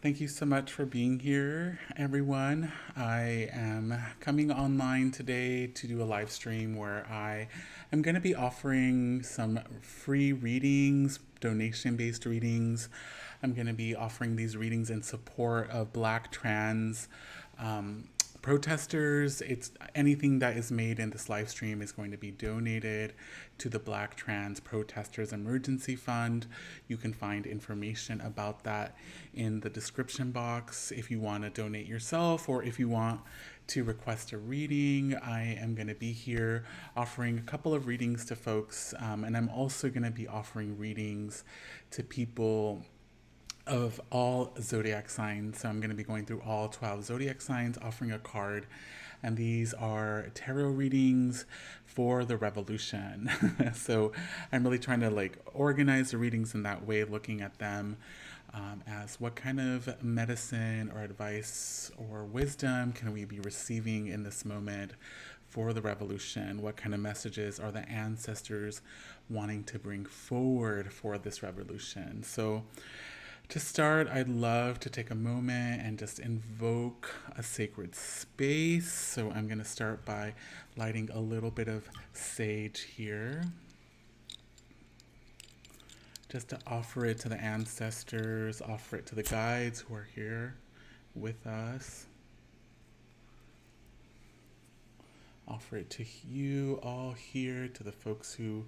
Thank you so much for being here, everyone. I am coming online today to do a live stream where I am going to be offering some free readings, donation based readings. I'm going to be offering these readings in support of Black trans um, protesters. It's anything that is made in this live stream is going to be donated to the Black Trans Protesters Emergency Fund. You can find information about that in the description box if you want to donate yourself or if you want to request a reading. I am going to be here offering a couple of readings to folks, and I'm also going to be offering readings to people of all zodiac signs. So I'm going to be going through all 12 zodiac signs, offering a card. And these are tarot readings for the revolution. So I'm really trying to organize the readings in that way, looking at them as what kind of medicine or advice or wisdom can we be receiving in this moment for the revolution? What kind of messages are the ancestors wanting to bring forward for this revolution? So to start, I'd love to take a moment and just invoke a sacred space. So I'm going to start by lighting a little bit of sage here, just to offer it to the ancestors, offer it to the guides who are here with us. Offer it to you all here, to the folks who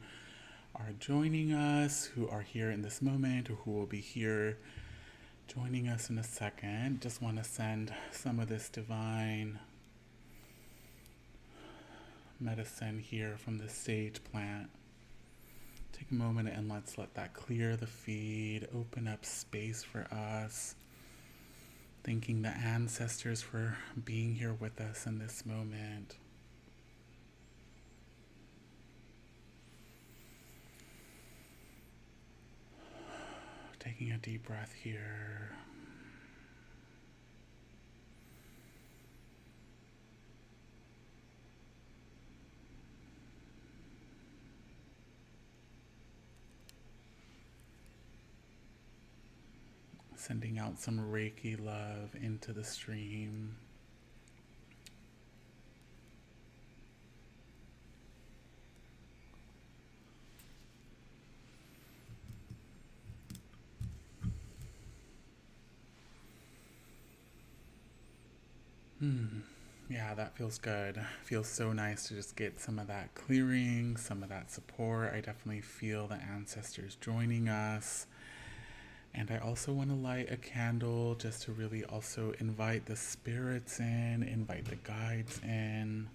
are joining us, who are here in this moment, or who will be here joining us in a second. Just want to send some of this divine medicine here from the sage plant. Take a moment and let's let that clear the feed, open up space for us. Thanking the ancestors for being here with us in this moment. Taking a deep breath here. Sending out some Reiki love into the stream. Yeah, that feels good. Feels so nice to just get some of that clearing, some of that support. I definitely feel the ancestors joining us. And I also want to light a candle just to really also invite the spirits in, invite the guides in.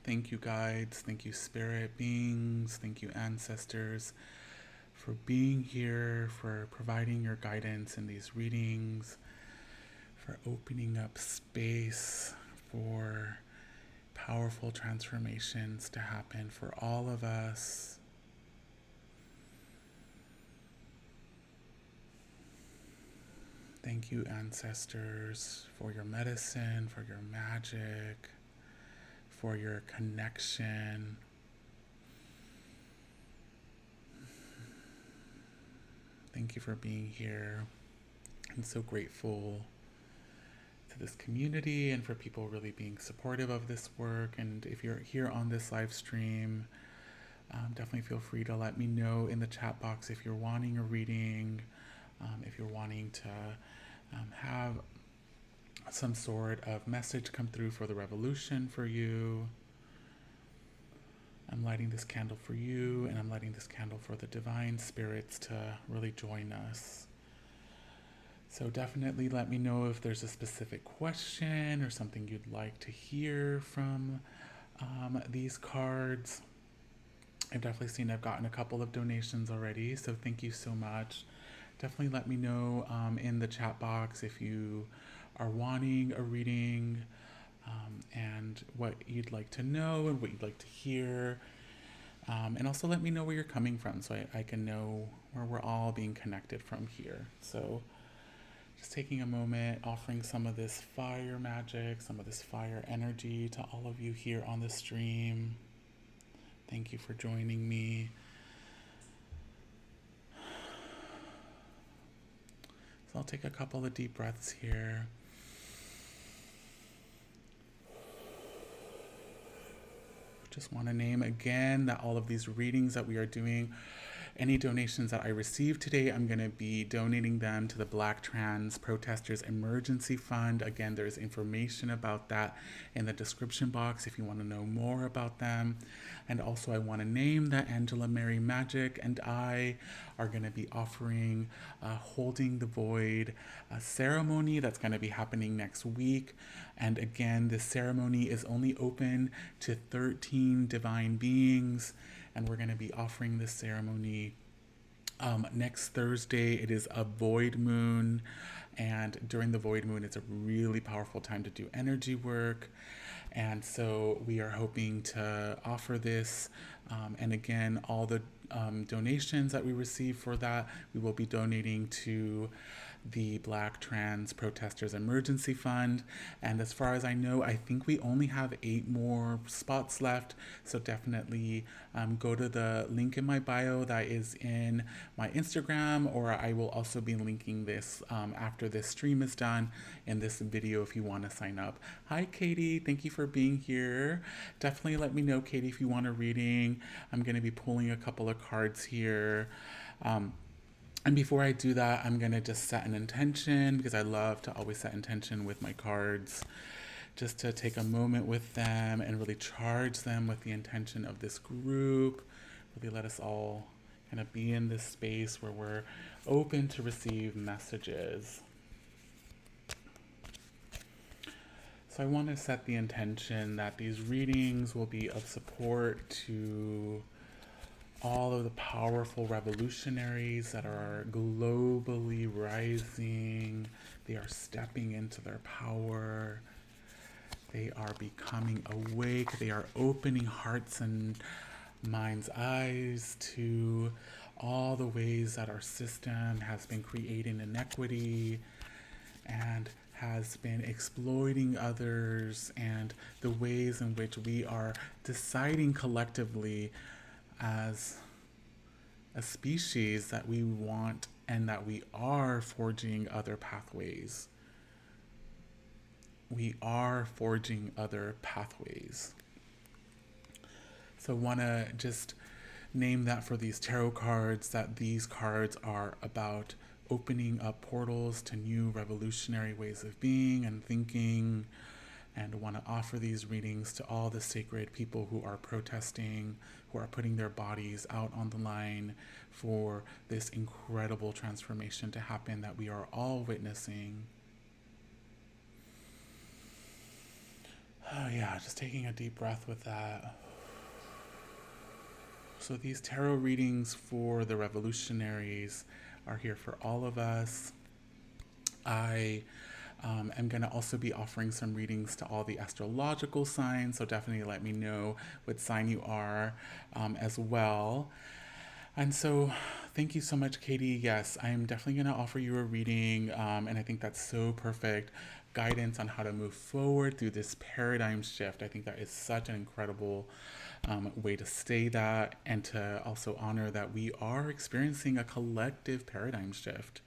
Thank you, guides. Thank you, spirit beings. Thank you, ancestors, for being here, for providing your guidance in these readings, for opening up space for powerful transformations to happen for all of us. Thank you, ancestors, for your medicine, for your magic, for your connection. Thank you for being here. I'm so grateful to this community and for people really being supportive of this work. And if you're here on this live stream, definitely feel free to let me know in the chat box if you're wanting a reading, if you're wanting to have some sort of message come through for the revolution for you. I'm lighting this candle for you, and I'm lighting this candle for the divine spirits to really join us. So definitely let me know if there's a specific question or something you'd like to hear from these cards. I've definitely seen I've gotten a couple of donations already, so thank you so much. Definitely let me know in the chat box if you are wanting a reading and what you'd like to know and what you'd like to hear. And also let me know where you're coming from so I can know where we're all being connected from here. So just taking a moment, offering some of this fire magic, some of this fire energy to all of you here on the stream. Thank you for joining me. So I'll take a couple of deep breaths here. Just want to name again that all of these readings that we are doing, any donations that I receive today, I'm going to be donating them to the Black Trans Protestors Emergency Fund. Again, there's information about that in the description box if you want to know more about them. And also I want to name that Mary Magick and I are going to be offering Holding the Void ceremony that's going to be happening next week. And again, this ceremony is only open to 13 divine beings. And we're going to be offering this ceremony next Thursday. It is a void moon, and during the void moon, it's a really powerful time to do energy work. And so we are hoping to offer this. And again, all the donations that we receive for that, we will be donating to the Black Trans Protestors Emergency Fund. And as far as I know, I think we only have 8 more spots left. So definitely go to the link in my bio that is in my Instagram, or I will also be linking this after this stream is done in this video if you want to sign up. Hi, Katie. Thank you for being here. Definitely let me know, Katie, if you want a reading. I'm going to be pulling a couple of cards here. And before I do that, I'm going to just set an intention, because I love to always set intention with my cards, just to take a moment with them and really charge them with the intention of this group. Really let us all kind of be in this space where we're open to receive messages. So I want to set the intention that these readings will be of support to all of the powerful revolutionaries that are globally rising. They are stepping into their power. They are becoming awake. They are opening hearts and minds' eyes to all the ways that our system has been creating inequity and has been exploiting others, and the ways in which we are deciding collectively as a species that we want and that we are forging other pathways. We are forging other pathways. So I want to just name that for these tarot cards, that these cards are about opening up portals to new revolutionary ways of being and thinking, and want to offer these readings to all the sacred people who are protesting, who are putting their bodies out on the line for this incredible transformation to happen that we are all witnessing. Oh yeah, just taking a deep breath with that. So these tarot readings for the revolutionaries are here for all of us. I am going to also be offering some readings to all the astrological signs, so definitely let me know what sign you are as well. And so thank you so much, Katie. Yes, I am definitely going to offer you a reading, and I think that's so perfect. Guidance on how to move forward through this paradigm shift. I think that is such an incredible way to say that, and to also honor that we are experiencing a collective paradigm shift.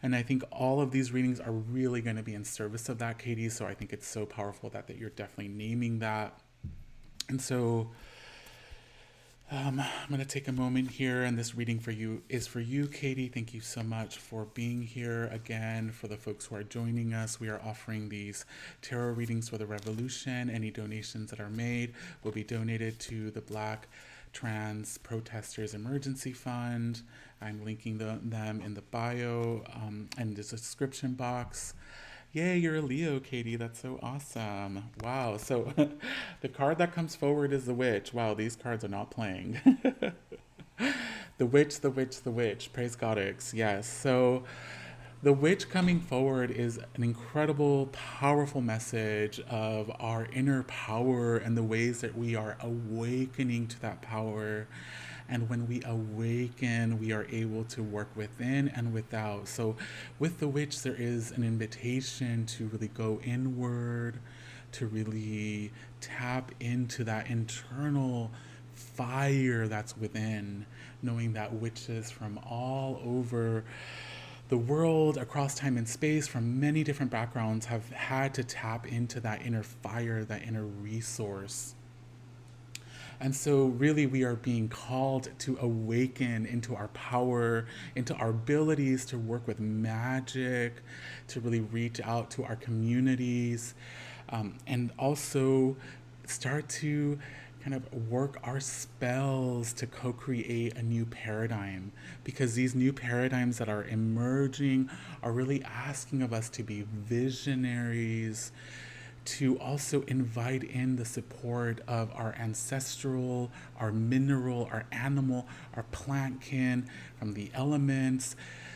And I think all of these readings are really going to be in service of that, Katie. So I think it's so powerful that you're definitely naming that. And so I'm going to take a moment here, and this reading for you is for you, Katie. Thank you so much for being here again. For the folks who are joining us, we are offering these tarot readings for the revolution. Any donations that are made will be donated to the Black Trans Protestors Emergency Fund. I'm linking them in the bio and the description box. Yay, you're a Leo, Katie. That's so awesome. Wow. So the card that comes forward is the Witch. Wow, these cards are not playing. The Witch, the Witch, the Witch. Praise Goddess. Yes. So The witch coming forward is an incredible, powerful message of our inner power and the ways that we are awakening to that power. And when we awaken, we are able to work within and without. So, with the witch, there is an invitation to really go inward, to really tap into that internal fire that's within, knowing that witches from all over the world, across time and space, from many different backgrounds, have had to tap into that inner fire, that inner resource. And so, really, we are being called to awaken into our power, into our abilities to work with magic, to really reach out to our communities, and also start to kind of work our spells to co create a new paradigm. Because these new paradigms that are emerging are really asking of us to be visionaries, to also invite in the support of our ancestral, our mineral, our animal, our plant kin from the elements.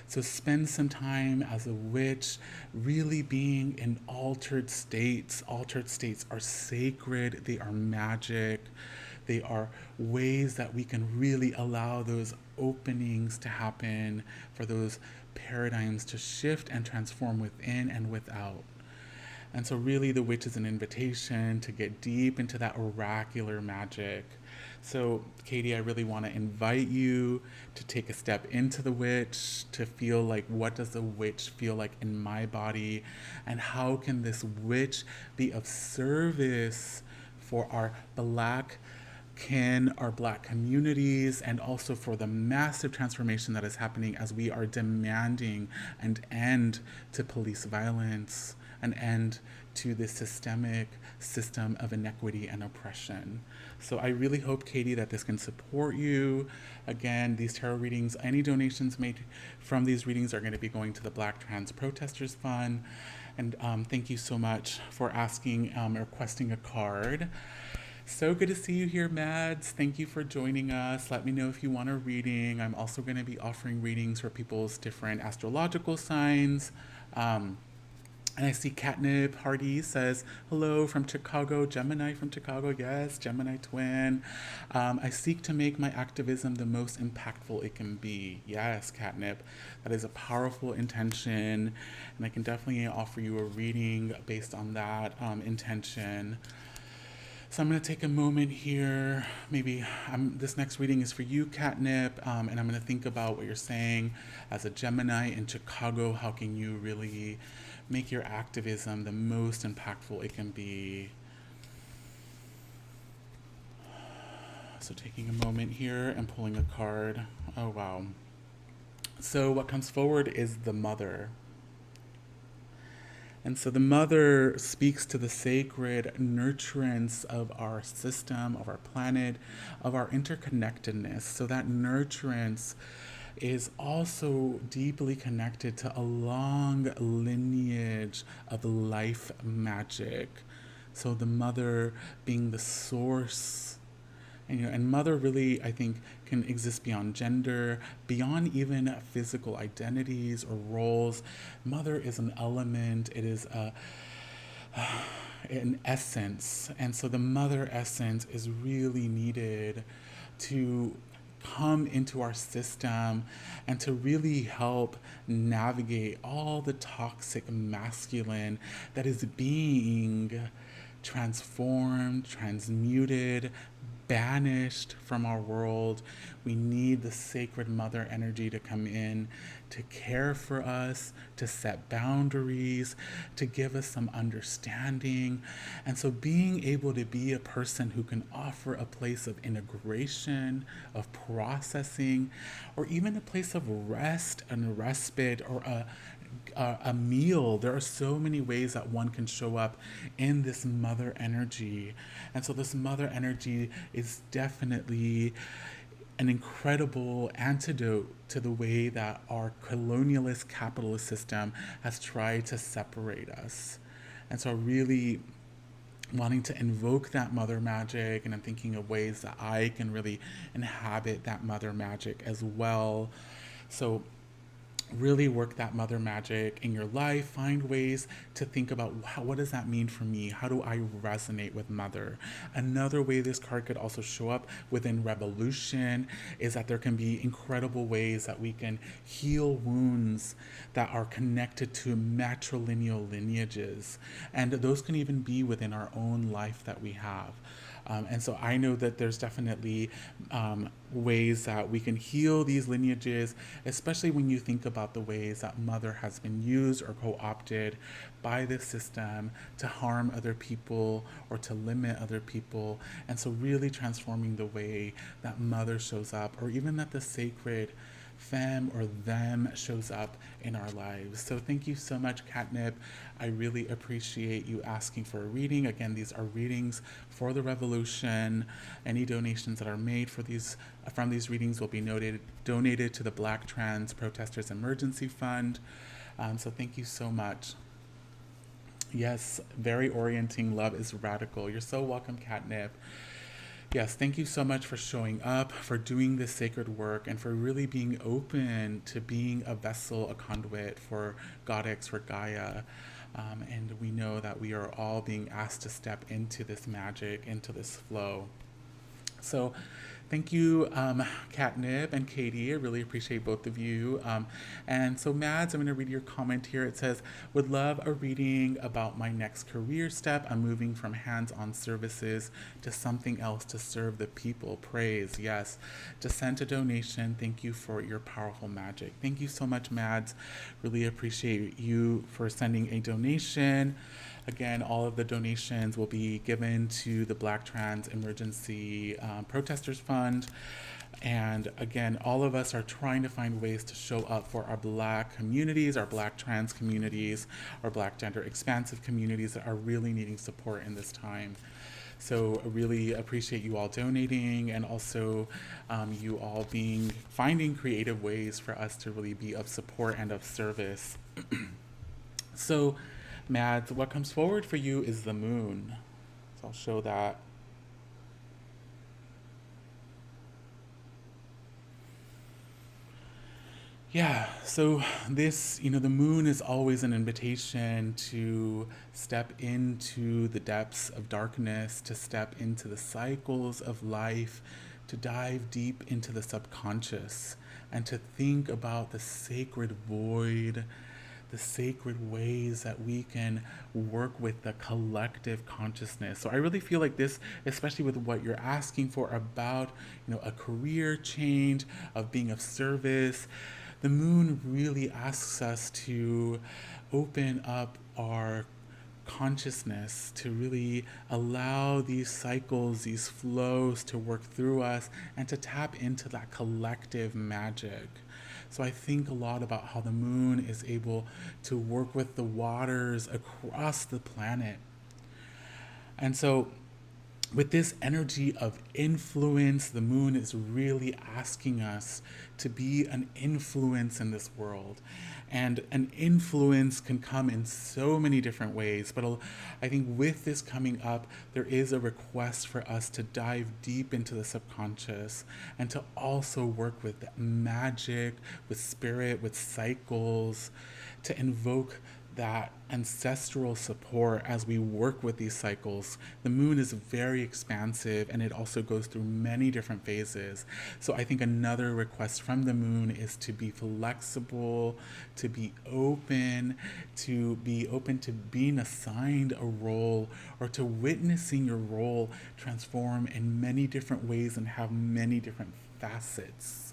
So spend some time as a witch really being in altered states. Altered states are sacred, they are magic, they are ways that we can really allow those openings to happen, for those paradigms to shift and transform within and without. And so, really, the witch is an invitation to get deep into that oracular magic. So, Katie, I really want to invite you to take a step into the witch, to feel like, what does the witch feel like in my body? And how can this witch be of service for our Black kin, our Black communities, and also for the massive transformation that is happening as we are demanding an end to police violence, an end to this systemic system of inequity and oppression. So I really hope, Katie, that this can support you. Again, these tarot readings, any donations made from these readings are going to be going to the Black Trans Protestors Fund. And thank you so much for asking, requesting a card. So good to see you here, Mads. Thank you for joining us. Let me know if you want a reading. I'm also going to be offering readings for people's different astrological signs. And I see Catnip Hardy says, hello from Chicago, Gemini from Chicago. Yes, Gemini twin. I seek to make my activism the most impactful it can be. Yes, Catnip. That is a powerful intention. And I can definitely offer you a reading based on that intention. So I'm going to take a moment here. Maybe this next reading is for you, Catnip, and I'm going to think about what you're saying as a Gemini in Chicago. How can you really make your activism the most impactful it can be? So taking a moment here and pulling a card. Oh, wow. So what comes forward is the Mother. And so the Mother speaks to the sacred nurturance of our system, of our planet, of our interconnectedness. So that nurturance is also deeply connected to a long lineage of life magic. So the Mother being the source. And mother really, I think, can exist beyond gender, beyond even physical identities or roles. Mother is an element. It is an essence. And so the mother essence is really needed to come into our system and to really help navigate all the toxic masculine that is being transformed, transmuted, banished from our world. We need the sacred mother energy to come in, to care for us, to set boundaries, to give us some understanding. And so being able to be a person who can offer a place of integration, of processing, or even a place of rest and respite, or a meal. There are so many ways that one can show up in this mother energy. And so this mother energy is definitely an incredible antidote to the way that our colonialist capitalist system has tried to separate us. And so really wanting to invoke that mother magic, and I'm thinking of ways that I can really inhabit that mother magic as well. So really work that mother magic in your life. Find ways to think about what does that mean for me? How do I resonate with mother? Another way this card could also show up within revolution is that there can be incredible ways that we can heal wounds that are connected to matrilineal lineages. And those can even be within our own life that we have. And so I know that there's definitely ways that we can heal these lineages, especially when you think about the ways that mother has been used or co-opted by this system to harm other people or to limit other people. And so really transforming the way that mother shows up, or even that the sacred femme or them shows up in our lives. So thank you so much, Catnip. I really appreciate you asking for a reading. Again, these are readings for the revolution. Any donations that are made for these from these readings will be donated to the Black Trans Protestors Emergency Fund. So thank you so much. Yes, very orienting. Love is radical. You're so welcome, Catnip. Yes, thank you so much for showing up, for doing this sacred work, and for really being open to being a vessel, a conduit for Goddess, for Gaia. And we know that we are all being asked to step into this magic, into this flow. So thank you, Catnip and Katie. I really appreciate both of you. And so, Mads, I'm going to read your comment here. It says, would love a reading about my next career step. I'm moving from hands-on services to something else to serve the people. Praise. Yes. Just sent a donation. Thank you for your powerful magic. Thank you so much, Mads. Really appreciate you for sending a donation. Again, all of the donations will be given to the Black Trans Emergency Protestors Fund. And again, all of us are trying to find ways to show up for our Black communities, our Black trans communities, our Black gender expansive communities that are really needing support in this time. So I really appreciate you all donating, and also you all finding creative ways for us to really be of support and of service. So, Mads, what comes forward for you is the moon. So I'll show that. Yeah, so this, the moon is always an invitation to step into the depths of darkness, to step into the cycles of life, to dive deep into the subconscious, and to think about the sacred void, the sacred ways that we can work with the collective consciousness. So I really feel like this, especially with what you're asking for about, a career change, of being of service, the moon really asks us to open up our consciousness, to really allow these cycles, these flows to work through us, and to tap into that collective magic. So I think a lot about how the moon is able to work with the waters across the planet. And so with this energy of influence, the moon is really asking us to be an influence in this world. And an influence can come in so many different ways. But I think with this coming up, there is a request for us to dive deep into the subconscious and to also work with magic, with spirit, with cycles, to invoke that ancestral support as we work with these cycles. The moon is very expansive, and it also goes through many different phases. So I think another request from the moon is to be flexible, to be open to being assigned a role, or to witnessing your role transform in many different ways and have many different facets.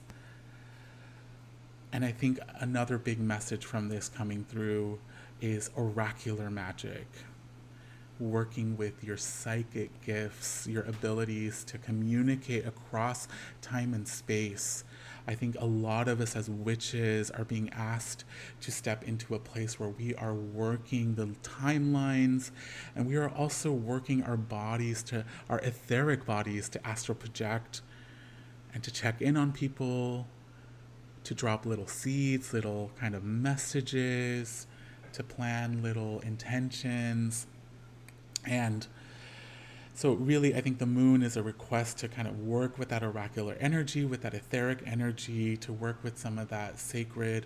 And I think another big message from this coming through is oracular magic, working with your psychic gifts, your abilities to communicate across time and space. I think a lot of us as witches are being asked to step into a place where we are working the timelines, and we are also working our etheric bodies to astral project and to check in on people, to drop little seeds, little kind of messages, to plan little intentions. And so really, I think the moon is a request to kind of work with that oracular energy, with that etheric energy, to work with some of that sacred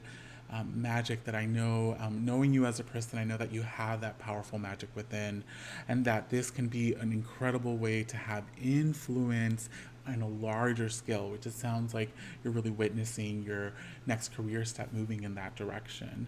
magic that I know, knowing you as a person, I know that you have that powerful magic within, and that this can be an incredible way to have influence on a larger scale, which it sounds like you're really witnessing your next career step moving in that direction.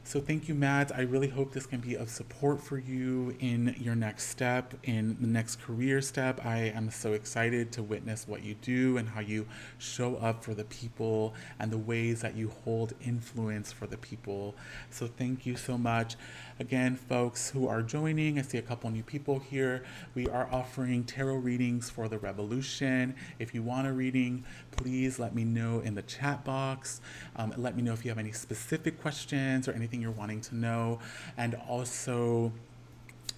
So thank you, Mads. I really hope this can be of support for you in your next step, in the next career step. I am so excited to witness what you do and how you show up for the people and the ways that you hold influence for the people. So thank you so much. Again, folks who are joining, I see a couple new people here. We are offering tarot readings for the revolution. If you want a reading, please let me know in the chat box. Let me know if you have any specific questions or anything you're wanting to know. And also,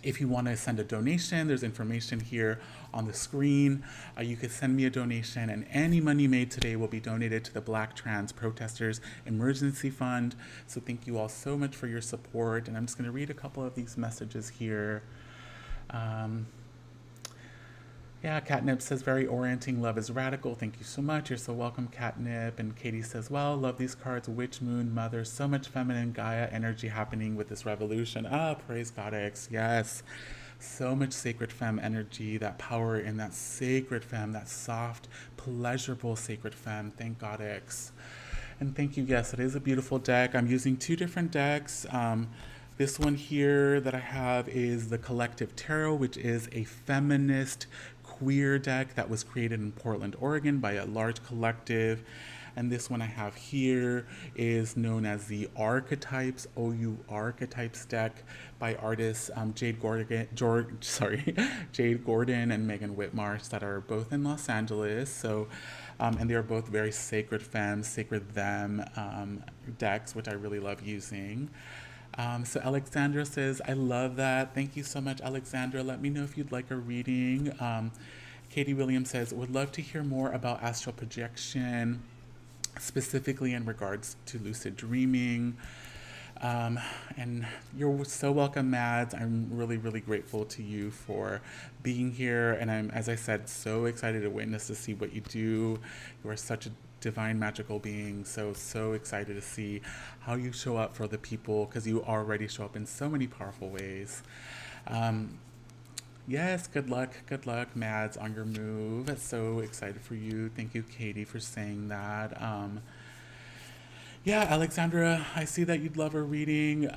if you want to send a donation, there's information here on the screen. You could send me a donation, and any money made today will be donated to the Black Trans Protestors Emergency Fund. So thank you all so much for your support. And I'm just going to read a couple of these messages here. Yeah, Catnip says, very orienting, love is radical. Thank you so much. You're so welcome, Catnip. And Katie says, well, love these cards, Witch, Moon, Mother. So much feminine Gaia energy happening with this revolution. Ah, praise Goddess. Yes. So much sacred femme energy, that power in that sacred femme, that soft, pleasurable sacred femme. Thank Goddess. And thank you. Yes, it is a beautiful deck. I'm using two different decks. This one here that I have is the Collective Tarot, which is a feminist queer deck that was created in Portland, Oregon by a large collective. And this one I have here is known as the Archetypes, OU Archetypes deck by artists Jade Gordon and Megan Whitmarsh that are both in Los Angeles. So, and they are both very sacred femmes, sacred them decks, which I really love using. So Alexandra says, I love that. Thank you so much, Alexandra. Let me know if you'd like a reading. Katie Williams says, would love to hear more about astral projection, specifically in regards to lucid dreaming. And you're so welcome, Mads. I'm really, really grateful to you for being here. And I'm, as I said, so excited to witness to see what you do. You are such a divine magical being, so excited to see how you show up for the people, because you already show up in so many powerful ways. Yes, good luck, Mads, on your move. So excited for you. Thank you, Katie, for saying that. Yeah, Alexandra, I see that you'd love a reading.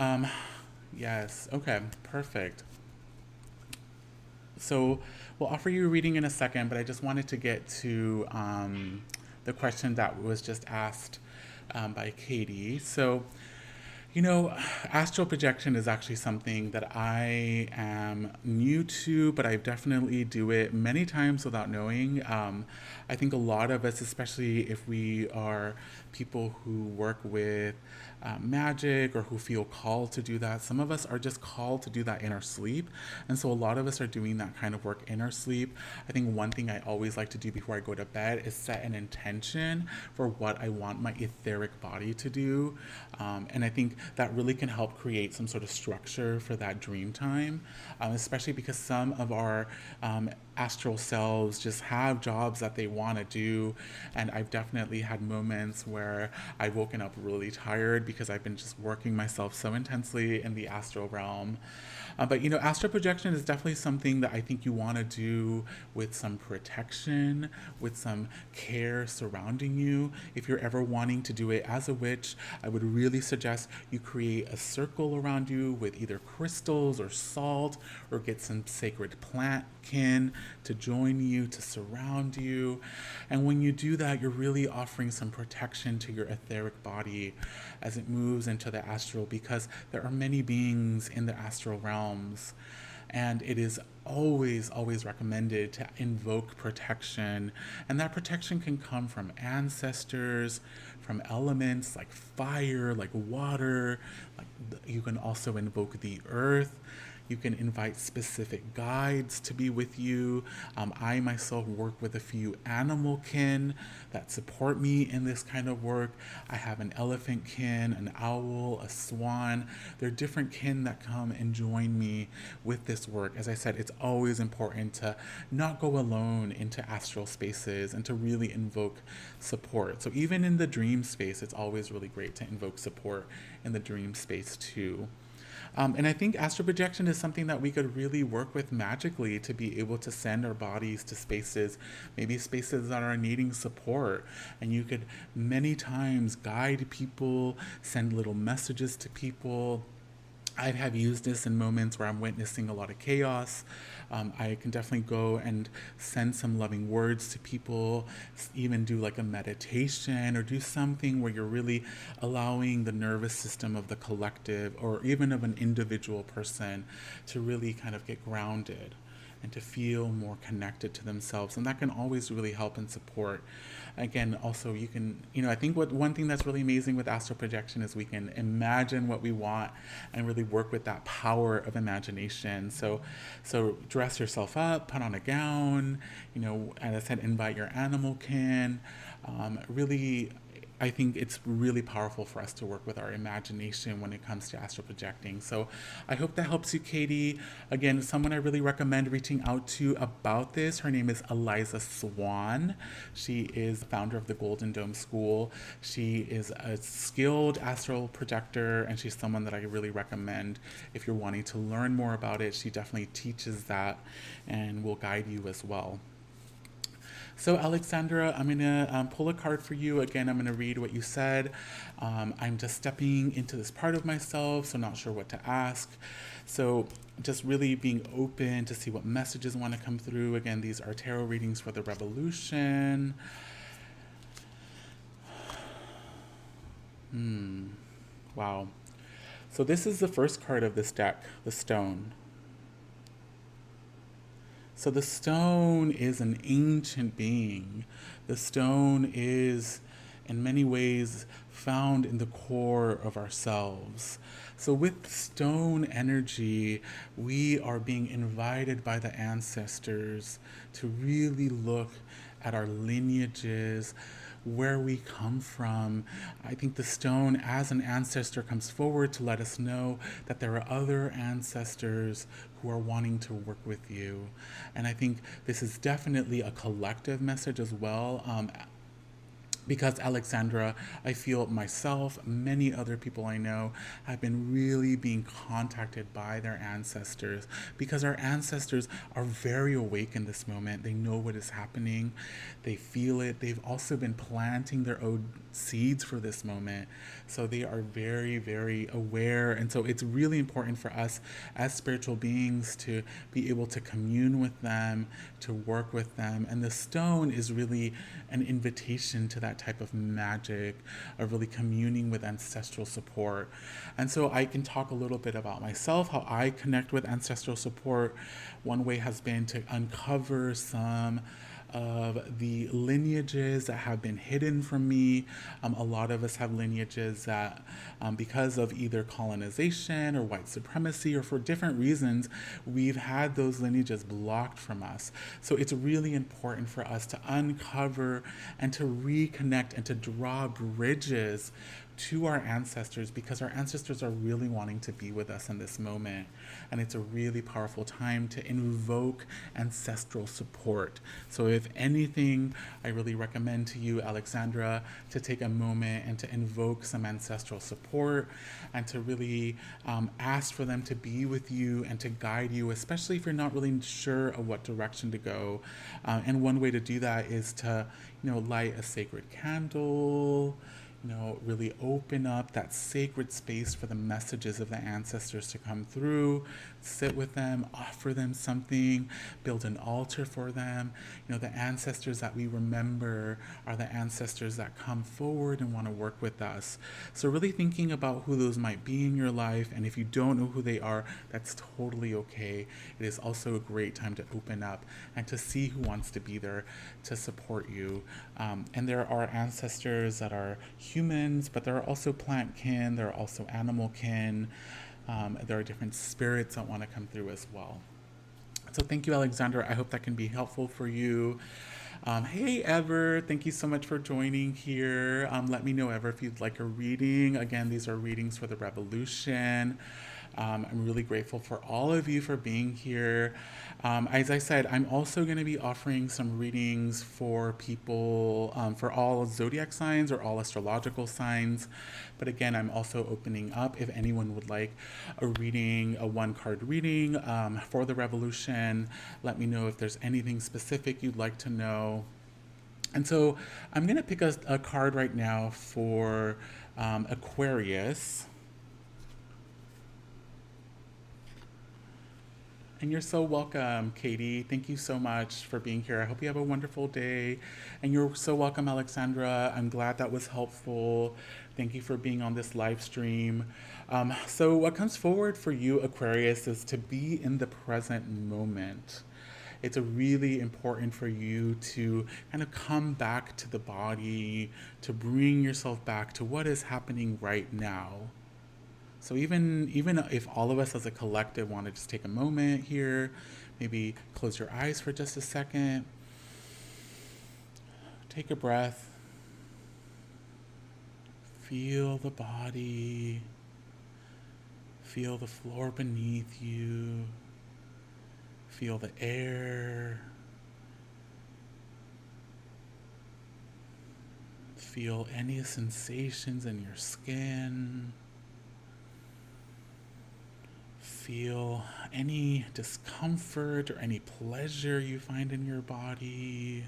Yes, okay, perfect. So we'll offer you a reading in a second, but I just wanted to get to the question that was just asked by Katie. So, you know, astral projection is actually something that I am new to, but I definitely do it many times without knowing. I think a lot of us, especially if we are people who work with magic or who feel called to do that, some of us are just called to do that in our sleep. And so a lot of us are doing that kind of work in our sleep. I think one thing I always like to do before I go to bed is set an intention for what I want my etheric body to do. And I think that really can help create some sort of structure for that dream time, especially because some of our astral selves just have jobs that they want to do. And I've definitely had moments where I've woken up really tired because I've been just working myself so intensely in the astral realm. But, you know, astral projection is definitely something that I think you want to do with some protection, with some care surrounding you. If you're ever wanting to do it as a witch, I would really suggest you create a circle around you with either crystals or salt, or get some sacred plant kin to join you, to surround you. And when you do that, you're really offering some protection to your etheric body as it moves into the astral, because there are many beings in the astral realms, and it is always recommended to invoke protection. And that protection can come from ancestors, from elements like fire, like water, like you can also invoke the earth. You can invite specific guides to be with you. I myself work with a few animal kin that support me in this kind of work. I have an elephant kin, an owl, a swan. There are different kin that come and join me with this work. As I said, it's always important to not go alone into astral spaces and to really invoke support. So even in the dream space, it's always really great to invoke support in the dream space too. And I think astral projection is something that we could really work with magically to be able to send our bodies to spaces, maybe spaces that are needing support. And you could many times guide people, send little messages to people. I have used this in moments where I'm witnessing a lot of chaos. I can definitely go and send some loving words to people, even do like a meditation or do something where you're really allowing the nervous system of the collective or even of an individual person to really kind of get grounded and to feel more connected to themselves. And that can always really help and support. Again, also you can, I think one thing that's really amazing with astral projection is we can imagine what we want and really work with that power of imagination. So dress yourself up, put on a gown, as I said, invite your animal kin. Really, I think it's really powerful for us to work with our imagination when it comes to astral projecting. So I hope that helps you, Katie. Again, someone I really recommend reaching out to about this, her name is Eliza Swann. She is the founder of the Golden Dome School. She is a skilled astral projector, and she's someone that I really recommend if you're wanting to learn more about it. She definitely teaches that and will guide you as well. So Alexandra, I'm going to pull a card for you. Again, I'm going to read what you said. I'm just stepping into this part of myself, so not sure what to ask. So just really being open to see what messages want to come through. Again, these are tarot readings for the revolution. Wow. So this is the first card of this deck, the stone. So the stone is an ancient being. The stone is, in many ways, found in the core of ourselves. So with stone energy, we are being invited by the ancestors to really look at our lineages, where we come from. I think the stone as an ancestor comes forward to let us know that there are other ancestors who are wanting to work with you. And I think this is definitely a collective message as well. Because Alexandra, I feel myself, many other people I know have been really being contacted by their ancestors because our ancestors are very awake in this moment. They know what is happening. They feel it. They've also been planting their own seeds for this moment. So they are very, very aware. And so it's really important for us as spiritual beings to be able to commune with them, to work with them. And the stone is really an invitation to that type of magic, of really communing with ancestral support. And so I can talk a little bit about myself, how I connect with ancestral support. One way has been to uncover some of the lineages that have been hidden from me. A lot of us have lineages that, because of either colonization or white supremacy or for different reasons, we've had those lineages blocked from us. So it's really important for us to uncover and to reconnect and to draw bridges to our ancestors, because our ancestors are really wanting to be with us in this moment. And it's a really powerful time to invoke ancestral support. So if anything, I really recommend to you, Alexandra, to take a moment and to invoke some ancestral support and to really ask for them to be with you and to guide you, especially if you're not really sure of what direction to go. And one way to do that is to, light a sacred candle, really open up that sacred space for the messages of the ancestors to come through, sit with them, offer them something, build an altar for them. The ancestors that we remember are the ancestors that come forward and want to work with us. So really thinking about who those might be in your life, and if you don't know who they are, that's totally okay. It is also a great time to open up and to see who wants to be there to support you. And there are ancestors that are humans, but there are also plant kin, there are also animal kin. There are different spirits that want to come through as well. So thank you, Alexandra. I hope that can be helpful for you. Hey, Ever, thank you so much for joining here. Let me know, Ever, if you'd like a reading. Again, these are readings for the revolution. I'm really grateful for all of you for being here. As I said, I'm also going to be offering some readings for people, for all zodiac signs or all astrological signs. But again, I'm also opening up if anyone would like a reading, a one-card reading for the revolution. Let me know if there's anything specific you'd like to know. And so I'm going to pick a card right now for Aquarius. And you're so welcome, Katie. Thank you so much for being here. I hope you have a wonderful day. And you're so welcome, Alexandra. I'm glad that was helpful. Thank you for being on this live stream. So what comes forward for you, Aquarius, is to be in the present moment. It's really important for you to kind of come back to the body, to bring yourself back to what is happening right now. So even if all of us as a collective want to just take a moment here, maybe close your eyes for just a second, take a breath, feel the body, feel the floor beneath you, feel the air, feel any sensations in your skin. Feel any discomfort or any pleasure you find in your body.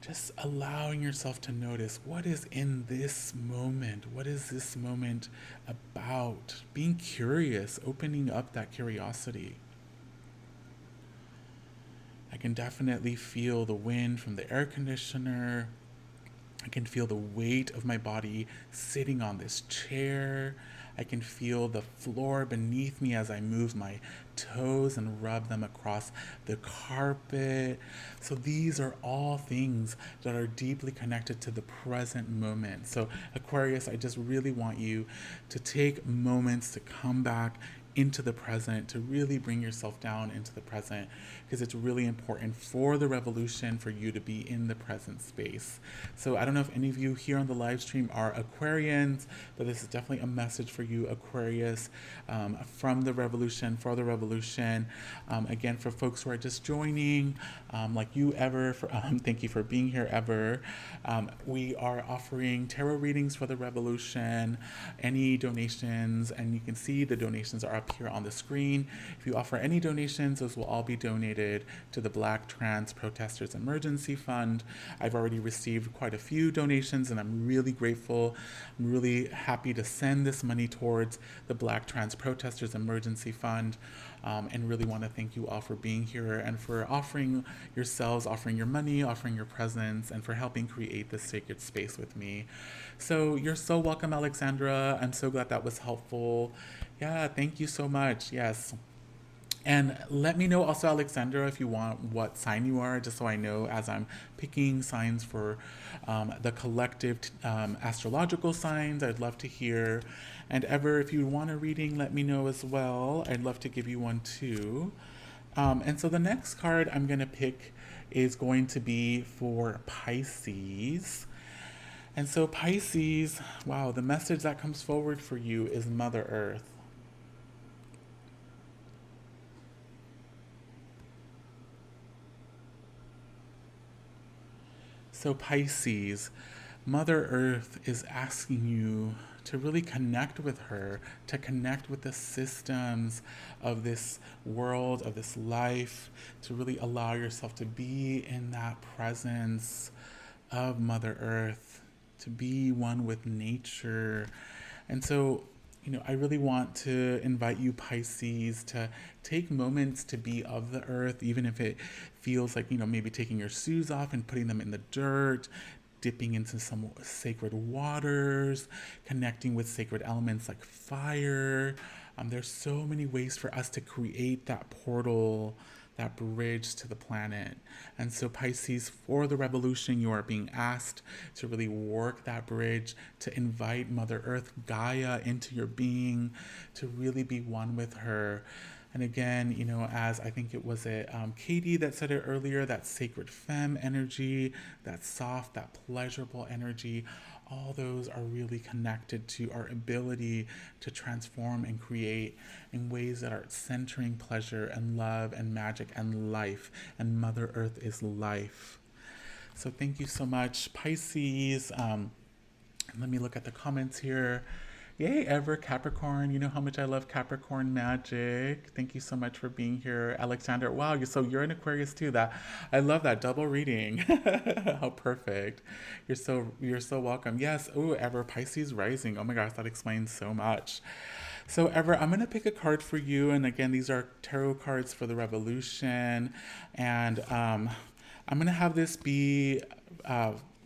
Just allowing yourself to notice what is in this moment. What is this moment about? Being curious, opening up that curiosity. I can definitely feel the wind from the air conditioner. I can feel the weight of my body sitting on this chair. I can feel the floor beneath me as I move my toes and rub them across the carpet. So these are all things that are deeply connected to the present moment. So Aquarius, I just really want you to take moments to come back into the present, to really bring yourself down into the present, because it's really important for the revolution for you to be in the present space. So I don't know if any of you here on the live stream are Aquarians, but this is definitely a message for you, Aquarius, from the revolution, for the revolution. Again, for folks who are just joining, like you, Ever, thank you for being here, Ever. We are offering tarot readings for the revolution. Any donations, and you can see the donations are up here on the screen. If you offer any donations, those will all be donated to the Black Trans Protestors Emergency Fund. I've already received quite a few donations, and I'm really grateful. I'm really happy to send this money towards the Black Trans Protestors Emergency Fund. And really want to thank you all for being here and for offering yourselves, offering your money, offering your presence, and for helping create this sacred space with me. So you're so welcome, Alexandra. I'm so glad that was helpful. Yeah, thank you so much. Yes. And let me know also, Alexandra, if you want what sign you are, just so I know as I'm picking signs for the collective astrological signs. I'd love to hear. And Ever, if you want a reading, let me know as well. I'd love to give you one too. And so the next card I'm going to pick is going to be for Pisces. And so Pisces, wow, the message that comes forward for you is Mother Earth. So Pisces, Mother Earth is asking you to really connect with her, to connect with the systems of this world, of this life, to really allow yourself to be in that presence of Mother Earth, to be one with nature. And so, I really want to invite you, Pisces, to take moments to be of the earth, even if it feels like, maybe taking your shoes off and putting them in the dirt, dipping into some sacred waters, connecting with sacred elements like fire. There's so many ways for us to create that portal that bridge to the planet. And so Pisces, for the revolution, you are being asked to really work that bridge, to invite Mother Earth, Gaia, into your being, to really be one with her. And again, as I think it was Katie that said it earlier, that sacred femme energy, that soft, that pleasurable energy, all those are really connected to our ability to transform and create in ways that are centering pleasure and love and magic and life. And Mother Earth is life. So thank you so much, Pisces. Let me look at the comments here. Yay, ever Capricorn. You know how much I love Capricorn magic. Thank you so much for being here, Alexander. Wow, you're an Aquarius too. I love that double reading. How perfect. You're so welcome. Yes. Oh, ever Pisces rising. Oh my gosh, that explains so much. So Ever, I'm gonna pick a card for you, and again, these are tarot cards for the revolution, and I'm gonna have this be,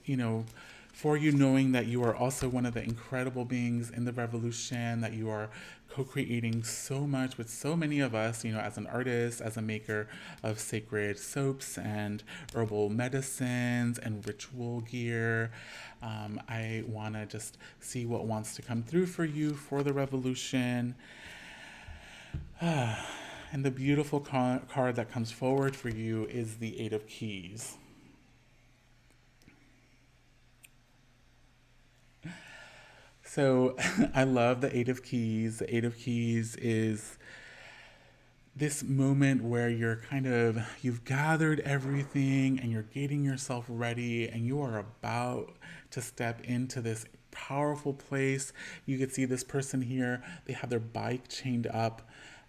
you know for you, knowing that you are also one of the incredible beings in the revolution, that you are co-creating so much with so many of us, as an artist, as a maker of sacred soaps and herbal medicines and ritual gear. I want to just see what wants to come through for you for the revolution. And the beautiful card that comes forward for you is the Eight of Keys. So I love the Eight of Keys. The Eight of Keys is this moment where you've gathered everything and you're getting yourself ready and you are about to step into this powerful place. You can see this person here, they have their bike chained up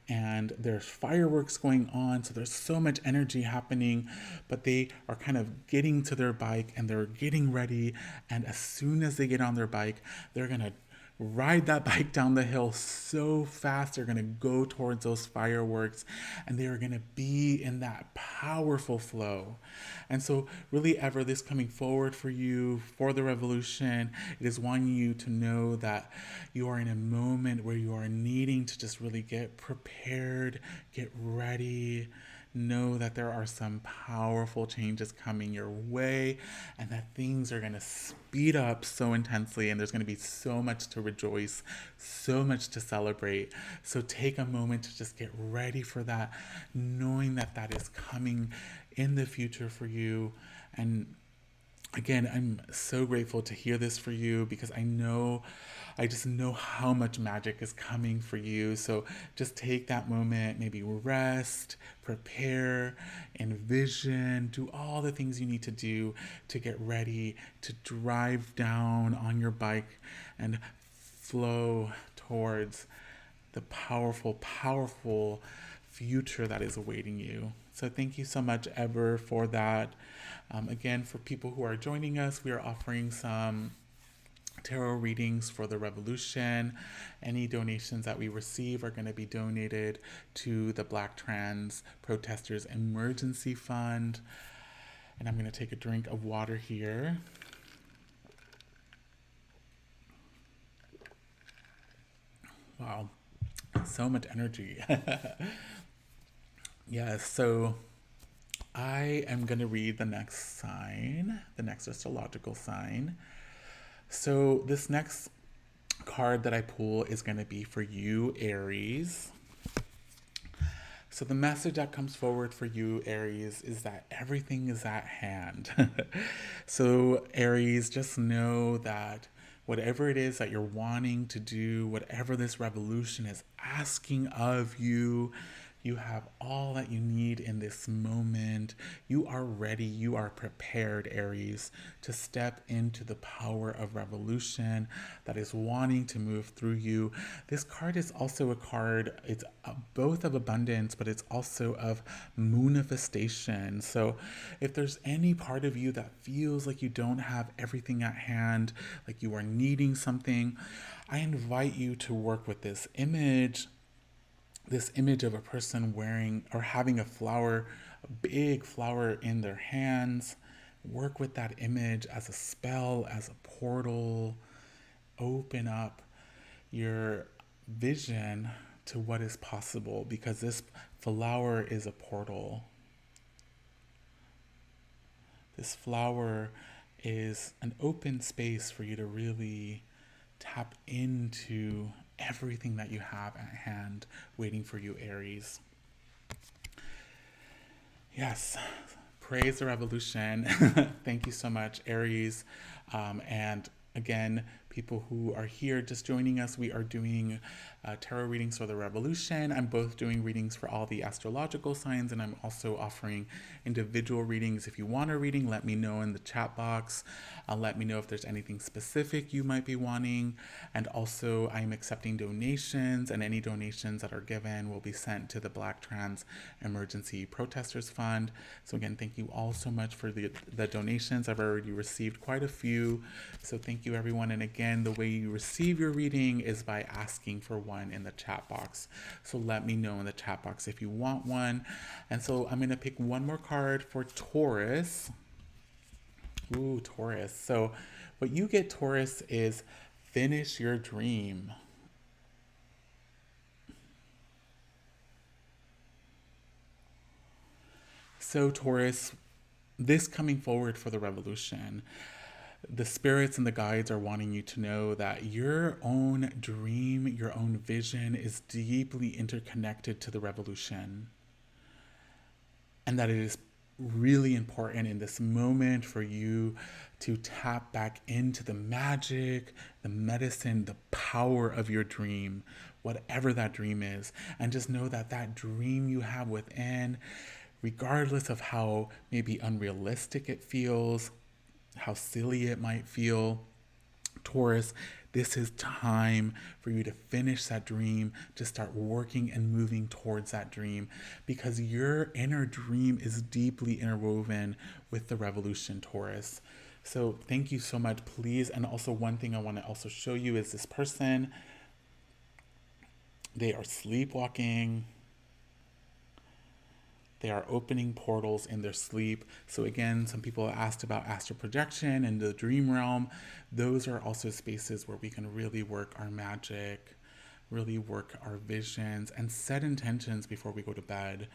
and there's fireworks going on. So there's so much energy happening, but they are kind of getting to their bike and they're getting ready. And as soon as they get on their bike, they're going to ride that bike down the hill so fast. They're going to go towards those fireworks and they are going to be in that powerful flow. And so really, Ever, this coming forward for you for the revolution, it is wanting you to know that you are in a moment where you are needing to just really get prepared, get ready. Know that there are some powerful changes coming your way and that things are going to speed up so intensely and there's going to be so much to rejoice, so much to celebrate. So take a moment to just get ready for that, knowing that that is coming in the future for you. And again, I'm so grateful to hear this for you because I just know how much magic is coming for you. So just take that moment, maybe rest, prepare, envision, do all the things you need to do to get ready to drive down on your bike and flow towards the powerful, powerful future that is awaiting you. So thank you so much, Ever, for that. Again, for people who are joining us, we are offering some tarot readings for the revolution. Any donations that we receive are going to be donated to the Black Trans Protestors Emergency Fund. And I'm going to take a drink of water here. Wow, so much energy. Yes, so I am going to read the next sign, the next astrological sign. So this next card that I pull is going to be for you, Aries. So the message that comes forward for you, Aries, is that everything is at hand. So Aries, just know that whatever it is that you're wanting to do, whatever this revolution is asking of you, you have all that you need in this moment. You are ready. You are prepared, Aries, to step into the power of revolution that is wanting to move through you. This card is also a card, it's both of abundance, but it's also of manifestation. So if there's any part of you that feels like you don't have everything at hand, like you are needing something, I invite you to work with this image of a person wearing or having a flower, a big flower in their hands. Work with that image as a spell, as a portal. Open up your vision to what is possible because this flower is a portal. This flower is an open space for you to really tap into everything that you have at hand waiting for you, Aries. Yes, praise the revolution. Thank you so much, Aries. And again, people who are here just joining us, we are doing tarot readings for the revolution. I'm both doing readings for all the astrological signs, and I'm also offering individual readings. If you want a reading, let me know in the chat box. Let me know if there's anything specific you might be wanting. And also, I'm accepting donations, and any donations that are given will be sent to the Black Trans Emergency Protestors Fund. So again, thank you all so much for the donations. I've already received quite a few. So thank you, everyone. And again, the way you receive your reading is by asking for one in the chat box. So let me know in the chat box if you want one. And so I'm going to pick one more card for Taurus. Ooh, Taurus. So what you get, Taurus, is finish your dream. So Taurus, this coming forward for the revolution, the spirits and the guides are wanting you to know that your own dream, your own vision is deeply interconnected to the revolution. And that it is really important in this moment for you to tap back into the magic, the medicine, the power of your dream, whatever that dream is. And just know that that dream you have within, regardless of how maybe unrealistic it feels, how silly it might feel, Taurus, this is time for you to finish that dream, to start working and moving towards that dream, because your inner dream is deeply interwoven with the revolution, Taurus. So thank you so much, please. And also one thing I want to also show you is this person. They are sleepwalking. They are opening portals in their sleep. So again, some people asked about astral projection and the dream realm. Those are also spaces where we can really work our magic, really work our visions, and set intentions before we go to bed.